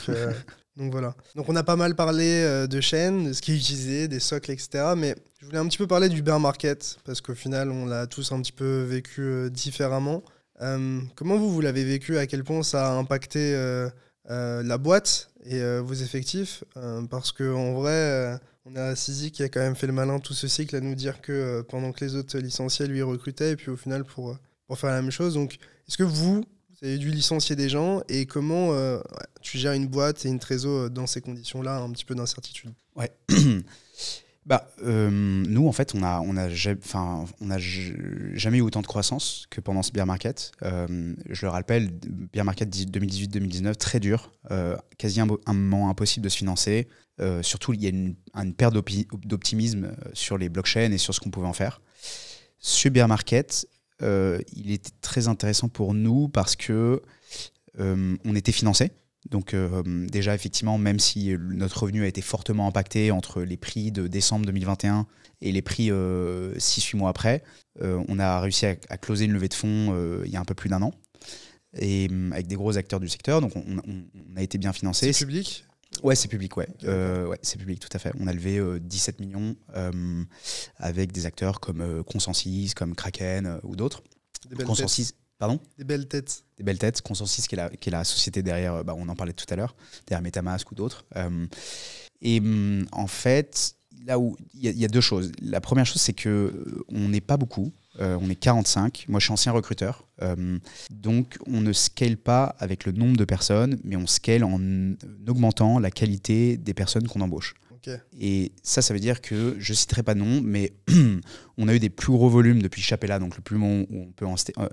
voilà. Donc on a pas mal parlé de chaînes, de ce qui est utilisé, des socles, etc. Mais je voulais un petit peu parler du bear market, parce qu'au final, on l'a tous un petit peu vécu différemment. Comment vous l'avez vécu? À quel point ça a impacté la boîte et vos effectifs? Parce qu'en vrai, on a Sizi qui a quand même fait le malin tout ce cycle à nous dire que pendant que les autres licenciaient, lui, il recrutait, et puis au final, pour faire la même chose. Donc, est-ce que vous avez dû licencier des gens, et comment tu gères une boîte et une trésor dans ces conditions-là, un petit peu d'incertitude? Ouais. Nous, en fait, on a jamais eu autant de croissance que pendant ce bear market. Je le rappelle, bear market 2018-2019, très dur, quasi un moment impossible de se financer. Surtout, il y a une perte d'optimisme sur les blockchains et sur ce qu'on pouvait en faire. Ce bear market, il était très intéressant pour nous parce que on était financé. Donc déjà, effectivement, même si notre revenu a été fortement impacté entre les prix de décembre 2021 et les prix 6-8 mois après, on a réussi à closer une levée de fonds il y a un peu plus d'1 an, et avec des gros acteurs du secteur. Donc on a été bien financé. C'est public ? Ouais, c'est public, ouais. Ouais, c'est public, tout à fait. On a levé 17 millions avec des acteurs comme Consensus, comme Kraken ou d'autres. Consensus. Pardon ? Des belles têtes. Des belles têtes. Consensus, qui est la société derrière, on en parlait tout à l'heure, derrière MetaMask ou d'autres. En fait, là où il y a deux choses. La première chose, c'est qu'on n'est pas beaucoup. On est 45. Moi, je suis ancien recruteur. Donc, on ne scale pas avec le nombre de personnes, mais on scale en augmentant la qualité des personnes qu'on embauche. Okay. Et ça veut dire que, je ne citerai pas de nom, mais on a eu des plus gros volumes depuis Chapella, donc le plus moment où on peut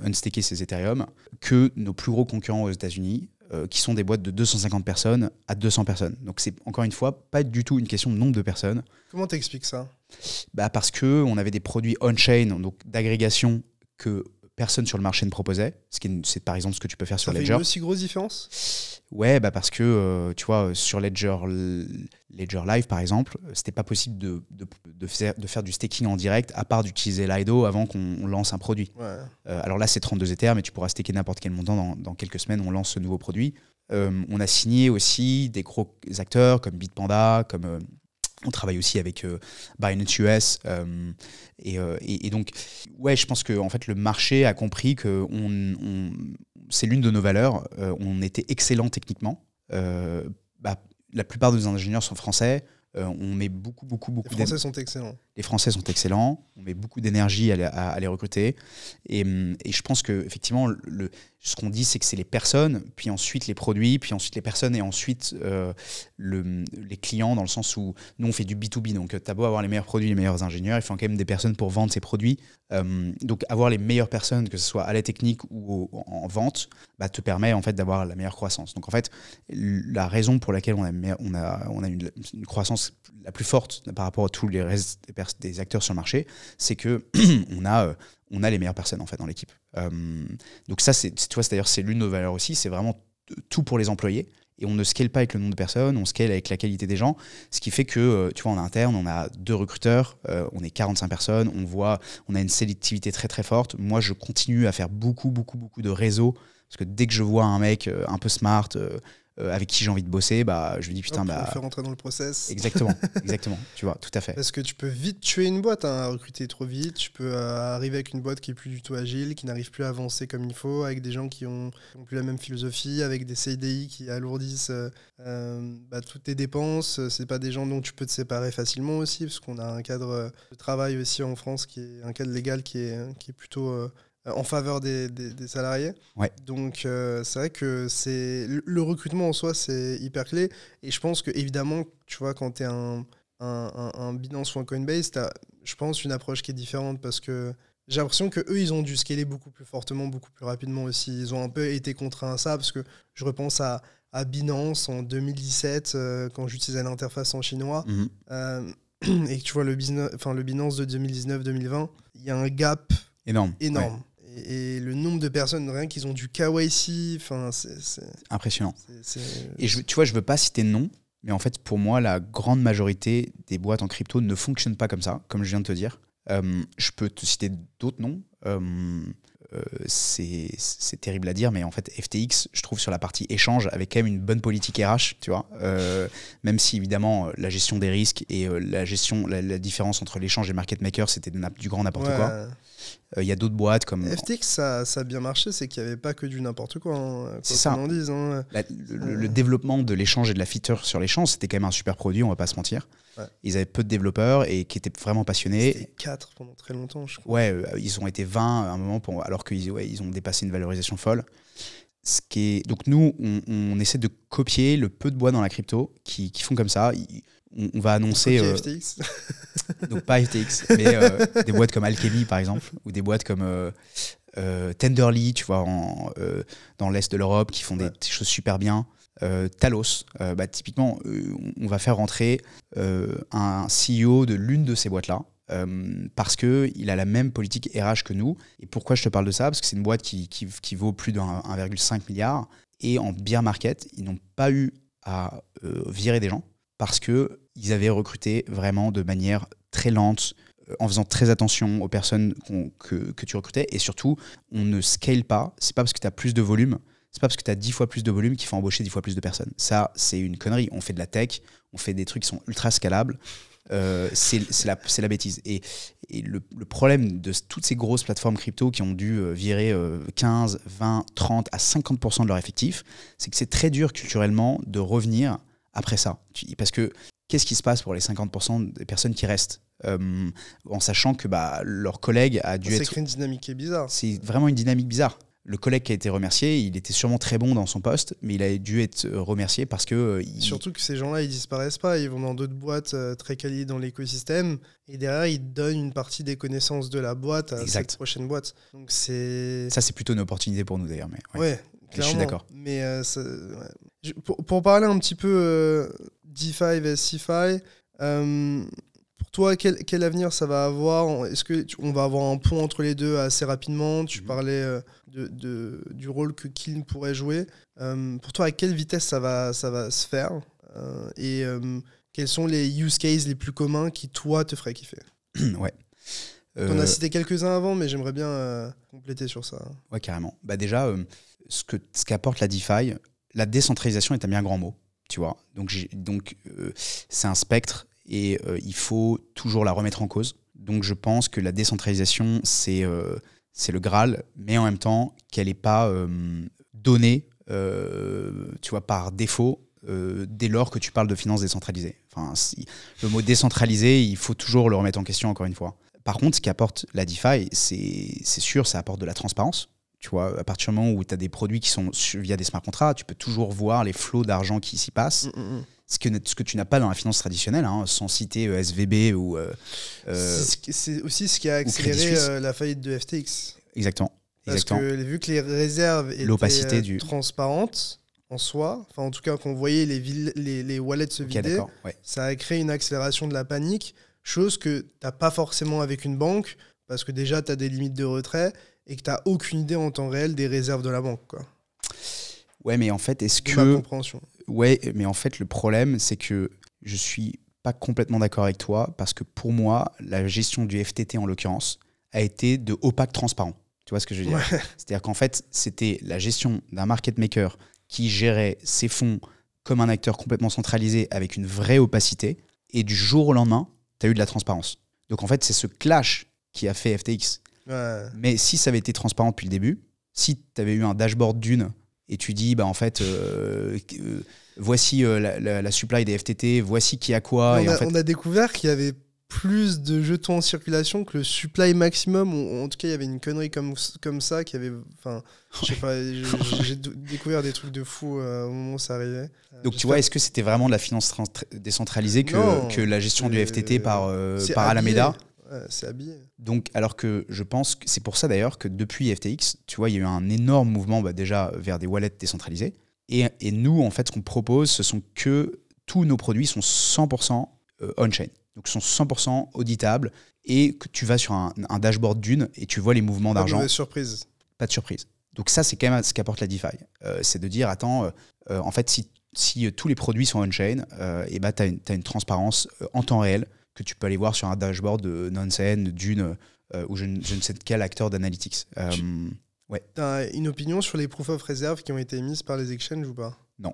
unstaker ses Ethereum, que nos plus gros concurrents aux États-Unis, qui sont des boîtes de 250 personnes à 200 personnes. Donc c'est encore une fois pas du tout une question de nombre de personnes. Comment t'expliques ça ? Parce qu'on avait des produits on-chain, donc d'agrégation, que personne sur le marché ne proposait. C'est par exemple ce que tu peux faire sur Ledger. Ça fait une aussi grosse différence ? Ouais, parce que tu vois, sur Ledger Live par exemple, c'était pas possible de faire du staking en direct à part d'utiliser Lido avant qu'on lance un produit. Ouais. Alors là, c'est 32 Ethers, mais tu pourras staker n'importe quel montant dans quelques semaines. On lance ce nouveau produit. On a signé aussi des gros acteurs comme Bitpanda, comme on travaille aussi avec Binance US. Et donc, ouais, je pense que en fait, le marché a compris que c'est l'une de nos valeurs. On était excellent techniquement. La plupart de nos ingénieurs sont français. On met beaucoup Les Français sont excellents. Les Français sont excellents. On met beaucoup d'énergie à les recruter. Et je pense qu'effectivement, ce qu'on dit, c'est que c'est les personnes, puis ensuite les produits, puis ensuite les personnes, et ensuite les clients, dans le sens où nous, on fait du B2B. Donc, tu as beau avoir les meilleurs produits, les meilleurs ingénieurs, il faut quand même des personnes pour vendre ces produits. Donc, avoir les meilleures personnes, que ce soit à la technique ou en vente, te permet en fait d'avoir la meilleure croissance. Donc, en fait, la raison pour laquelle on a une croissance la plus forte par rapport à tous les restes des acteurs sur le marché, c'est que on a les meilleures personnes en fait dans l'équipe. Donc ça, d'ailleurs, c'est l'une de nos valeurs aussi. C'est vraiment tout pour les employés. Et on ne scale pas avec le nombre de personnes, on scale avec la qualité des gens. Ce qui fait que, tu vois, en interne, on a 2 recruteurs, on est 45 personnes, on a une sélectivité très très forte. Moi, je continue à faire beaucoup de réseaux, parce que dès que je vois un mec un peu smart, avec qui j'ai envie de bosser, je lui dis putain, le faire rentrer dans le process. Exactement, tu vois, tout à fait. Parce que tu peux vite tuer une boîte, à recruter trop vite. Tu peux arriver avec une boîte qui est plus du tout agile, qui n'arrive plus à avancer comme il faut, avec des gens qui ont plus la même philosophie, avec des CDI qui alourdissent toutes tes dépenses. C'est pas des gens dont tu peux te séparer facilement aussi, parce qu'on a un cadre de travail aussi en France qui est un cadre légal qui est plutôt en faveur des salariés. Ouais. Donc c'est vrai que le recrutement en soi, c'est hyper clé. Et je pense que évidemment, tu vois, quand tu es un Binance ou un Coinbase, tu as, je pense, une approche qui est différente, parce que j'ai l'impression qu'eux, ils ont dû scaler beaucoup plus fortement, beaucoup plus rapidement aussi. Ils ont un peu été contraints à ça, parce que je repense à Binance en 2017, quand j'utilisais l'interface en chinois. Et que tu vois le Binance de 2019-2020, il y a un gap énorme. Ouais. Et le nombre de personnes, rien qu'ils ont du KYC, c'est impressionnant. Et tu vois, je veux pas citer de nom, mais en fait, pour moi, la grande majorité des boîtes en crypto ne fonctionnent pas comme ça, comme je viens de te dire. Je peux te citer d'autres noms. C'est terrible à dire, mais en fait, FTX, je trouve, sur la partie échange, avait quand même une bonne politique RH, tu vois. Même si, évidemment, la gestion des risques et la différence entre l'échange et le market maker, c'était du grand n'importe quoi. Il y a d'autres boîtes comme... FTX, ça a bien marché, c'est qu'il n'y avait pas que du n'importe quoi. C'est ça. Le développement de l'échange et de la feature sur l'échange, c'était quand même un super produit, on va pas se mentir. Ouais. Ils avaient peu de développeurs et qui étaient vraiment passionnés. C'était 4 pendant très longtemps, je crois. Ouais, ils ont été 20 à un moment, alors qu'ils ont dépassé une valorisation folle. Donc nous, on essaie de copier le peu de boîtes dans la crypto qui font comme ça. On va annoncer... FTX. Donc pas FTX, mais des boîtes comme Alchemy, par exemple, ou des boîtes comme Tenderly, tu vois, dans l'Est de l'Europe, qui font des choses super bien. Talos, typiquement, on va faire rentrer un CEO de l'une de ces boîtes-là, parce qu'il a la même politique RH que nous. Et pourquoi je te parle de ça ? Parce que c'est une boîte qui vaut plus de 1,5 milliard. Et en bear market, ils n'ont pas eu à virer des gens, parce qu'ils avaient recruté vraiment de manière très lente, en faisant très attention aux personnes que tu recrutais. Et surtout, on ne scale pas. C'est pas parce que tu as plus de volume, c'est pas parce que tu as 10 fois plus de volume qu'il faut embaucher 10 fois plus de personnes. Ça, c'est une connerie. On fait de la tech, on fait des trucs qui sont ultra scalables. C'est la bêtise. Et le problème de toutes ces grosses plateformes crypto qui ont dû virer 15, 20, 30 à 50% de leur effectif, c'est que c'est très dur culturellement de revenir après ça. Parce que qu'est-ce qui se passe pour les 50% des personnes qui restent, en sachant que leur collègue a dû être... C'est une dynamique qui est bizarre. C'est vraiment une dynamique bizarre. Le collègue qui a été remercié, il était sûrement très bon dans son poste, mais il a dû être remercié parce que... Surtout que ces gens-là, ils disparaissent pas. Ils vont dans d'autres boîtes très qualifiées dans l'écosystème, et derrière, ils donnent une partie des connaissances de la boîte à cette prochaine boîte. Donc ça, c'est plutôt une opportunité pour nous d'ailleurs. Mais ouais, clairement. Je suis d'accord. Mais pour parler un petit peu DeFi vs CeFi, pour toi, quel avenir ça va avoir? Est-ce qu'on va avoir un pont entre les deux assez rapidement? Tu parlais du rôle que Kiln pourrait jouer. Pour toi, à quelle vitesse ça va se faire? Et quels sont les use cases les plus communs qui, toi, te feraient kiffer? Ouais. On a cité quelques-uns avant, mais j'aimerais bien compléter sur ça. Ouais, carrément. Bah déjà, ce qu'apporte la DeFi, la décentralisation est un bien grand mot, tu vois. Donc c'est un spectre et il faut toujours la remettre en cause. Donc je pense que la décentralisation, c'est le Graal, mais en même temps qu'elle n'est pas donnée, tu vois, par défaut, dès lors que tu parles de finances décentralisées. Enfin, le mot décentralisé, il faut toujours le remettre en question, encore une fois. Par contre, ce qu'apporte la DeFi, c'est sûr, ça apporte de la transparence. Tu vois, à partir du moment où tu as des produits qui sont via des smart contracts, tu peux toujours voir les flots d'argent qui s'y passent. Ce que tu n'as pas dans la finance traditionnelle, hein, sans citer SVB ou... c'est aussi ce qui a accéléré la faillite de FTX. Exactement. Parce que vu que les réserves étaient transparentes en soi, enfin en tout cas qu'on voyait les wallets se vider, ouais. Ça a créé une accélération de la panique, chose que tu n'as pas forcément avec une banque, parce que déjà tu as des limites de retrait et que tu n'as aucune idée en temps réel des réserves de la banque, quoi. Ouais, mais en fait, est-ce que... Ma compréhension. Ouais, mais en fait, le problème, c'est que je suis pas complètement d'accord avec toi, parce que pour moi, la gestion du FTT, en l'occurrence, a été de opaque transparent. Tu vois ce que je veux dire? Ouais. C'est-à-dire qu'en fait, c'était la gestion d'un market maker qui gérait ses fonds comme un acteur complètement centralisé avec une vraie opacité, et du jour au lendemain, tu as eu de la transparence. Donc en fait, c'est ce clash qui a fait FTX. Ouais. Mais si ça avait été transparent depuis le début, si tu avais eu un dashboard d'une et tu dis, bah en fait, voici la supply des FTT, voici qui a quoi. On a découvert qu'il y avait plus de jetons en circulation que le supply maximum. En tout cas, il y avait une connerie comme ça qui avait... Enfin, je sais pas, j'ai découvert des trucs de fou au moment où ça arrivait. Donc tu vois, est-ce que c'était vraiment de la finance décentralisée que la gestion du FTT par Alameda? Ouais, c'est habillé. Donc, alors que je pense que c'est pour ça d'ailleurs que depuis FTX, tu vois, il y a eu un énorme mouvement déjà vers des wallets décentralisés. Et nous, en fait, ce qu'on propose, ce sont que tous nos produits sont 100% on-chain. Donc, sont 100% auditables et que tu vas sur un dashboard d'une et tu vois les mouvements d'argent. Pas de surprise. Pas de surprise. Donc, ça, c'est quand même ce qu'apporte la DeFi. C'est de dire, attends, en fait, si tous les produits sont on-chain, et bah, tu as une transparence en temps réel que tu peux aller voir sur un dashboard de Nansen, d'une ou je ne sais quel acteur d'analytics. Ouais. Tu as une opinion sur les proof of reserve qui ont été émises par les exchanges ou pas? Non.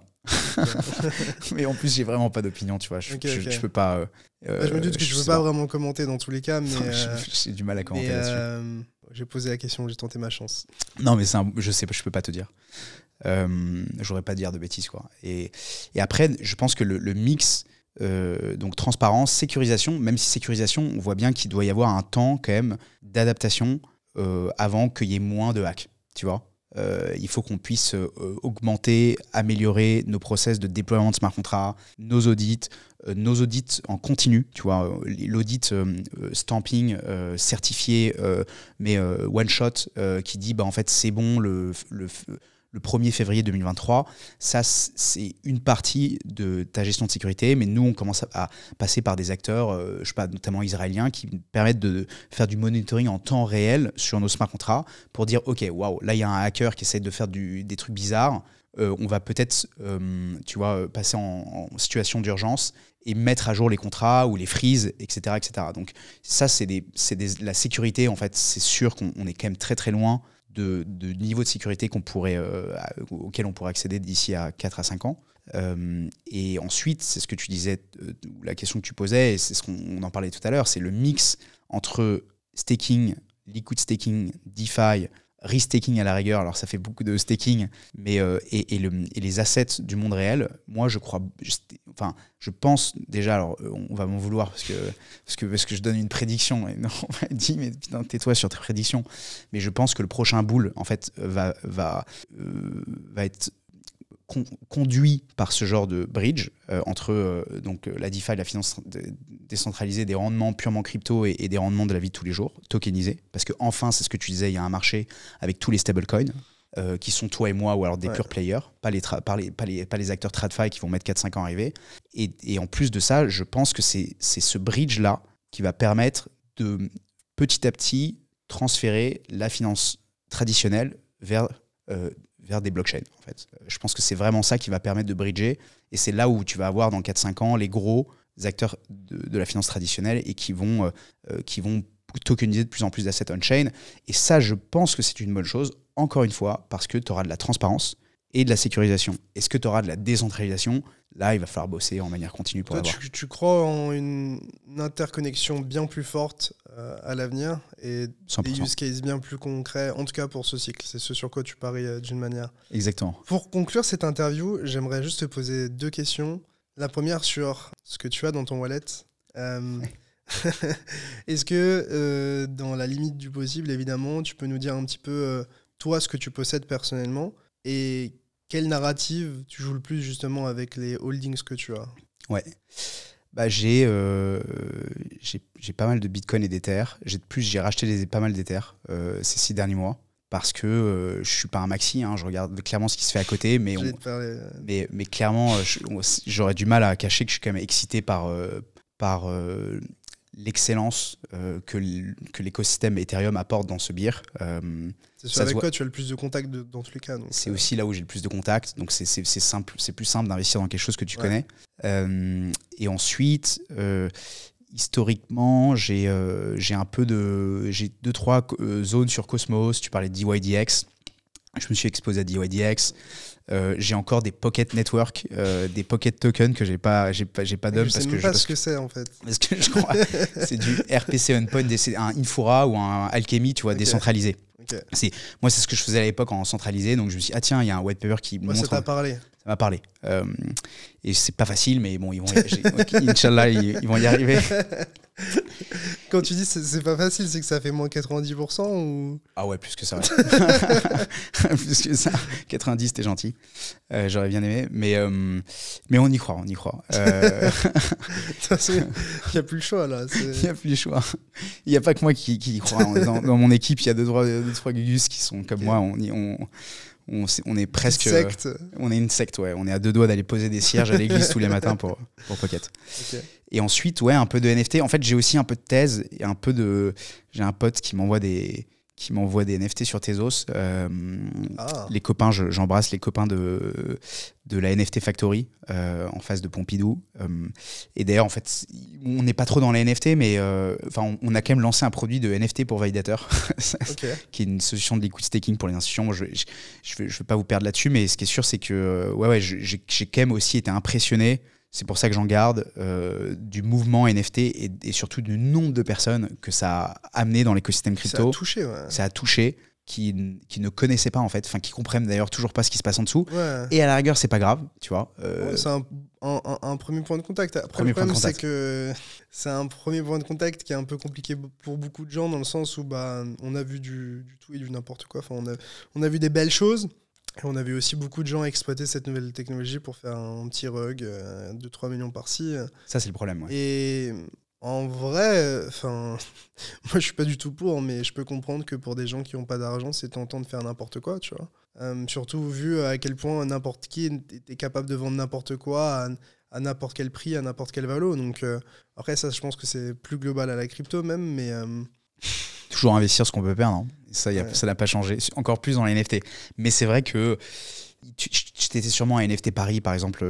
Mais en plus, j'ai vraiment pas d'opinion, tu vois. Je peux pas... je me doute que je peux pas vraiment commenter dans tous les cas, mais... j'ai du mal à commenter là-dessus. J'ai posé la question, j'ai tenté ma chance. Non, mais je sais pas, je peux pas te dire. J'aurais pas à dire de bêtises, quoi. Et après, je pense que le mix... donc transparence, sécurisation, même si sécurisation, on voit bien qu'il doit y avoir un temps quand même d'adaptation avant qu'il y ait moins de hacks, tu vois. Il faut qu'on puisse augmenter, améliorer nos process de déploiement de smart contracts, nos audits en continu, tu vois, l'audit stamping certifié, mais one shot qui dit bah en fait c'est bon le 1er février 2023, ça c'est une partie de ta gestion de sécurité, mais nous on commence à passer par des acteurs, je sais pas, notamment israéliens, qui permettent de faire du monitoring en temps réel sur nos smart contracts pour dire ok, waouh, là il y a un hacker qui essaie de faire des trucs bizarres, on va peut-être tu vois, passer en situation d'urgence et mettre à jour les contrats ou les freezes, etc. Donc ça c'est la sécurité, en fait, c'est sûr qu'on est quand même très très loin de niveau de sécurité auquel on pourrait accéder d'ici à 4 à 5 ans. Et ensuite, c'est ce que tu disais, la question que tu posais, et c'est ce qu'on en parlait tout à l'heure, c'est le mix entre staking, liquid staking, DeFi, restaking à la rigueur, alors ça fait beaucoup de staking, mais et les assets du monde réel. Moi je pense déjà, alors on va m'en vouloir parce que je donne une prédiction, et non, on m'a dit mais putain tais-toi sur tes prédictions, mais je pense que le prochain bull en fait va être conduit par ce genre de bridge entre donc la DeFi, la finance décentralisée, des rendements purement crypto et des rendements de la vie de tous les jours, tokenisés. Parce que enfin, c'est ce que tu disais, il y a un marché avec tous les stablecoins qui sont toi et moi, ou alors des pure players, pas les acteurs TradFi qui vont mettre 4-5 ans à arriver. Et en plus de ça, je pense que c'est ce bridge-là qui va permettre de petit à petit transférer la finance traditionnelle vers des blockchains. En fait. Je pense que c'est vraiment ça qui va permettre de bridger. Et c'est là où tu vas avoir dans 4-5 ans les gros acteurs de la finance traditionnelle et qui vont tokeniser de plus en plus d'assets on-chain. Et ça, je pense que c'est une bonne chose, encore une fois, parce que tu auras de la transparence et de la sécurisation. Est-ce que tu auras de la décentralisation? Là, il va falloir bosser en manière continue pour l'avoir. Tu crois en une interconnexion bien plus forte à l'avenir et 100%. des use cases bien plus concrets, en tout cas pour ce cycle. C'est ce sur quoi tu paries d'une manière. Exactement. Pour conclure cette interview, j'aimerais juste te poser 2 questions. La première sur ce que tu as dans ton wallet. Est-ce que, dans la limite du possible, évidemment, tu peux nous dire un petit peu, toi, ce que tu possèdes personnellement et quelle narrative tu joues le plus justement avec les holdings que tu as? Ouais. Bah, j'ai pas mal de Bitcoin et d'Ether. J'ai racheté pas mal d'Ether ces 6 derniers mois parce que je suis pas un maxi. Hein, je regarde clairement ce qui se fait à côté, mais clairement, j'aurais du mal à cacher que je suis quand même excité par l'excellence que l'écosystème Ethereum apporte dans ce beer. C'est avec quoi tu as le plus de contacts dans tous les cas. C'est aussi là où j'ai le plus de contacts, donc c'est simple, c'est plus simple d'investir dans quelque chose que tu connais. Et ensuite, historiquement, j'ai 2-3 zones sur Cosmos. Tu parlais de DYDX. Je me suis exposé à DYDX. J'ai encore des pocket network, des pocket tokens que j'ai pas d'hommes parce que je sais pas ce que c'est en fait. Parce que je crois c'est du RPC on-point, c'est un Infura ou un Alchemy, tu vois, décentralisé. Moi, c'est ce que je faisais à l'époque en centralisé, donc je me suis dit, ah tiens, il y a un white paper qui montre. Ça t'a parlé. Ça m'a parlé. Et c'est pas facile, mais bon, Inch'Allah, ils vont y arriver. Quand tu dis c'est pas facile, c'est que ça fait moins 90% ou... Ah ouais, plus que ça. Ouais. Plus que ça. 90, t'es gentil. J'aurais bien aimé, mais on y croit, Il n'y a plus le choix, là. Il n'y a plus le choix. Il n'y a pas que moi qui y crois. Dans mon équipe, il y a 2-3 gugus qui sont comme moi. On est presque... Une secte. On est une secte, ouais. On est à 2 doigts d'aller poser des cierges à l'église tous les matins pour Pocket. Et ensuite, ouais, un peu de NFT. En fait, j'ai aussi un peu de thèse et j'ai un pote qui m'envoie des NFT sur Tezos. Les copains, j'embrasse les copains de la NFT Factory en face de Pompidou. Et d'ailleurs, en fait, on n'est pas trop dans les NFT, mais on a quand même lancé un produit de NFT pour validateur, qui est une solution de liquid staking pour les institutions. Moi, je vais pas vous perdre là-dessus, mais ce qui est sûr, c'est que j'ai quand même aussi été impressionné. C'est pour ça que j'en garde du mouvement NFT et surtout du nombre de personnes que ça a amené dans l'écosystème crypto. Ça a touché, ouais. Ça a touché, qui ne connaissaient pas en fait, qui comprennent d'ailleurs toujours pas ce qui se passe en dessous. Ouais. Et à la rigueur, c'est pas grave, tu vois. C'est un premier point de contact. Après, le problème, c'est que c'est un premier point de contact qui est un peu compliqué pour beaucoup de gens dans le sens où on a vu du tout et du n'importe quoi. On a vu des belles choses. Et on avait aussi beaucoup de gens exploiter cette nouvelle technologie pour faire un petit rug, 2-3 millions par-ci. Ça, c'est le problème, ouais. Et en vrai, moi, je suis pas du tout pour, mais je peux comprendre que pour des gens qui n'ont pas d'argent, c'est tentant de faire n'importe quoi, tu vois. Surtout vu à quel point n'importe qui est capable de vendre n'importe quoi à n'importe quel prix, à n'importe quel valo. Donc, après, ça, je pense que c'est plus global à la crypto même, mais... Toujours investir ce qu'on peut perdre, hein. Ça n'a pas changé, encore plus dans les NFT. Mais c'est vrai que tu étais sûrement à NFT Paris, par exemple,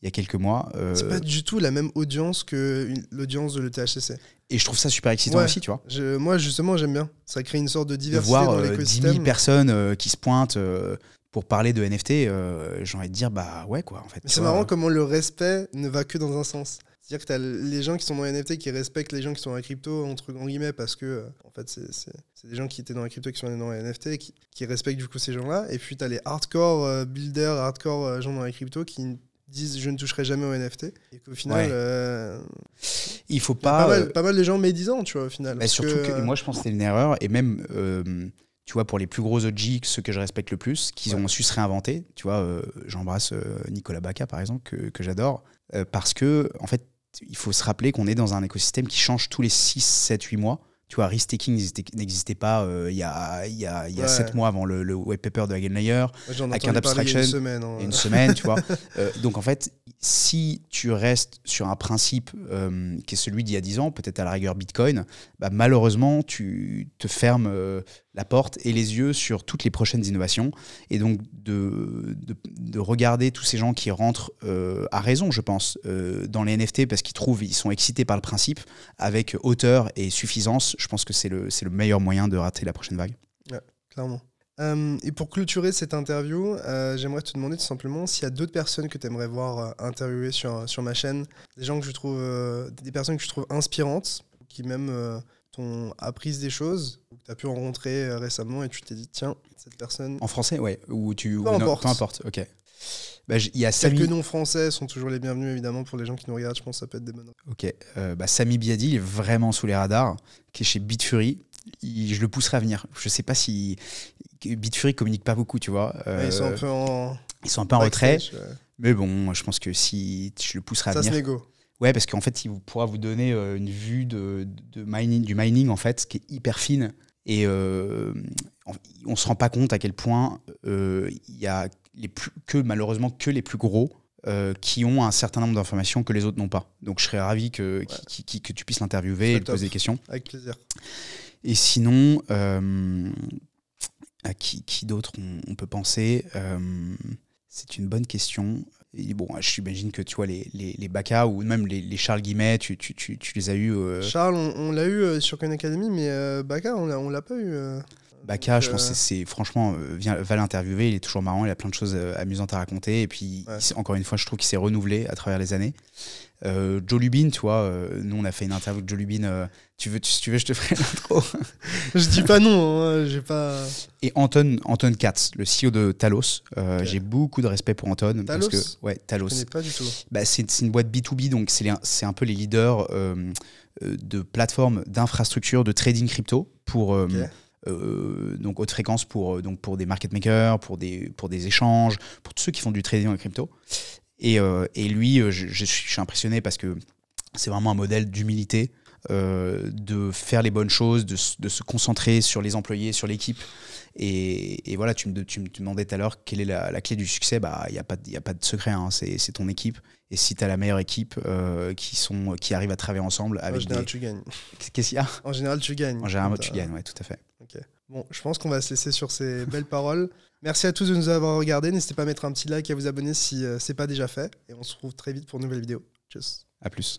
il y a quelques mois. C'est pas du tout la même audience que l'audience de l'ETHCC. Et je trouve ça super excitant aussi, tu vois. Moi, justement, j'aime bien. Ça crée une sorte de diversité dans l'écosystème. 10 000 personnes qui se pointent pour parler de NFT, j'ai envie de dire, bah ouais, quoi, en fait. C'est marrant comment le respect ne va que dans un sens. C'est-à-dire que tu as les gens qui sont dans les NFT qui respectent les gens qui sont dans la crypto, entre guillemets, parce que en fait, c'est des gens qui étaient dans la crypto qui sont dans les NFT qui respectent du coup ces gens-là. Et puis tu as les hardcore builders, hardcore gens dans la crypto qui disent je ne toucherai jamais aux NFT. Et qu'au final, il faut pas. Pas mal de gens médisants, tu vois, au final. Surtout que moi, je pense que c'était une erreur. Et même, tu vois, pour les plus gros OG, ceux que je respecte le plus, qu'ils ont su se réinventer. Tu vois, j'embrasse Nicolas Baca, par exemple, que j'adore. Parce que, en fait, il faut se rappeler qu'on est dans un écosystème qui change tous les 6, 7, 8 mois. Tu vois, risk-taking n'existait pas il y a 7 mois avant le white paper de Hagenlayer, avec un abstraction. Une semaine, tu vois. Donc en fait, si tu restes sur un principe qui est celui d'il y a 10 ans, peut-être à la rigueur Bitcoin, bah, malheureusement, tu te fermes la porte et les yeux sur toutes les prochaines innovations. Et donc de regarder tous ces gens qui rentrent à raison, je pense, dans les NFT parce qu'ils sont excités par le principe, avec hauteur et suffisance, je pense que c'est le meilleur moyen de rater la prochaine vague. Ouais, clairement. Et pour clôturer cette interview, j'aimerais te demander tout simplement s'il y a d'autres personnes que tu aimerais voir interviewer sur ma chaîne, des personnes que je trouve inspirantes, qui même t'ont appris des choses, que tu as pu rencontrer récemment et tu t'es dit, tiens, cette personne... En français, ouais. Peu importe, ok. Bah, y a quelques noms français sont toujours les bienvenus, évidemment, pour les gens qui nous regardent, je pense que ça peut être des bonnes. Ok. Sami Biadi, il est vraiment sous les radars, qui est chez Bitfury. Je le pousserai à venir. Je sais pas si... Bitfury communique pas beaucoup, tu vois. Ils sont un peu en retrait. Mais bon, je pense que si je le pousserai à venir... Ça se négo. Ouais, parce qu'en fait, il pourra vous donner une vue du mining, en fait, qui est hyper fine. Et on se rend pas compte à quel point il y a malheureusement que les plus gros qui ont un certain nombre d'informations que les autres n'ont pas. Donc je serais ravi que tu puisses l'interviewer et lui poser des questions. Avec plaisir. Et sinon, à qui d'autre on peut penser c'est une bonne question. Et bon, j'imagine que tu vois les Baka ou même les Charles Guimet, tu les as eus. Charles, on l'a eu sur Khan Academy, mais Baka, on l'a pas eu. Baka, je pense que c'est franchement, va l'interviewer, il est toujours marrant, il a plein de choses amusantes à raconter. Et puis, encore une fois, je trouve qu'il s'est renouvelé à travers les années. Joe Lubin, tu vois, nous on a fait une interview de Joe Lubin. Si tu veux, je te ferai l'intro. Je dis pas non, hein, j'ai pas. Et Anton Katz, le CEO de Talos. J'ai beaucoup de respect pour Anton. Talos. Talos. Je connais pas du tout. Bah, c'est une boîte B2B, donc c'est un peu les leaders de plateformes d'infrastructures de trading crypto pour. Donc haute fréquence pour des market makers, pour des échanges, pour tous ceux qui font du trading en crypto. Et lui, je suis impressionné parce que c'est vraiment un modèle d'humilité, de faire les bonnes choses, de se concentrer sur les employés, sur l'équipe. Et voilà, tu me demandais tout à l'heure quelle est la clé du succès. Bah, il n'y a pas de secret, hein, c'est ton équipe. Et si tu as la meilleure équipe qui arrive à travailler ensemble avec en général, tu gagnes. Qu'est-ce qu'il y a ? En général, tu gagnes. En général, tu gagnes, ouais, tout à fait. Okay. Bon, je pense qu'on va se laisser sur ces belles paroles. Merci à tous de nous avoir regardés. N'hésitez pas à mettre un petit like et à vous abonner si ce n'est pas déjà fait. Et on se retrouve très vite pour une nouvelle vidéo. Tchuss. À plus.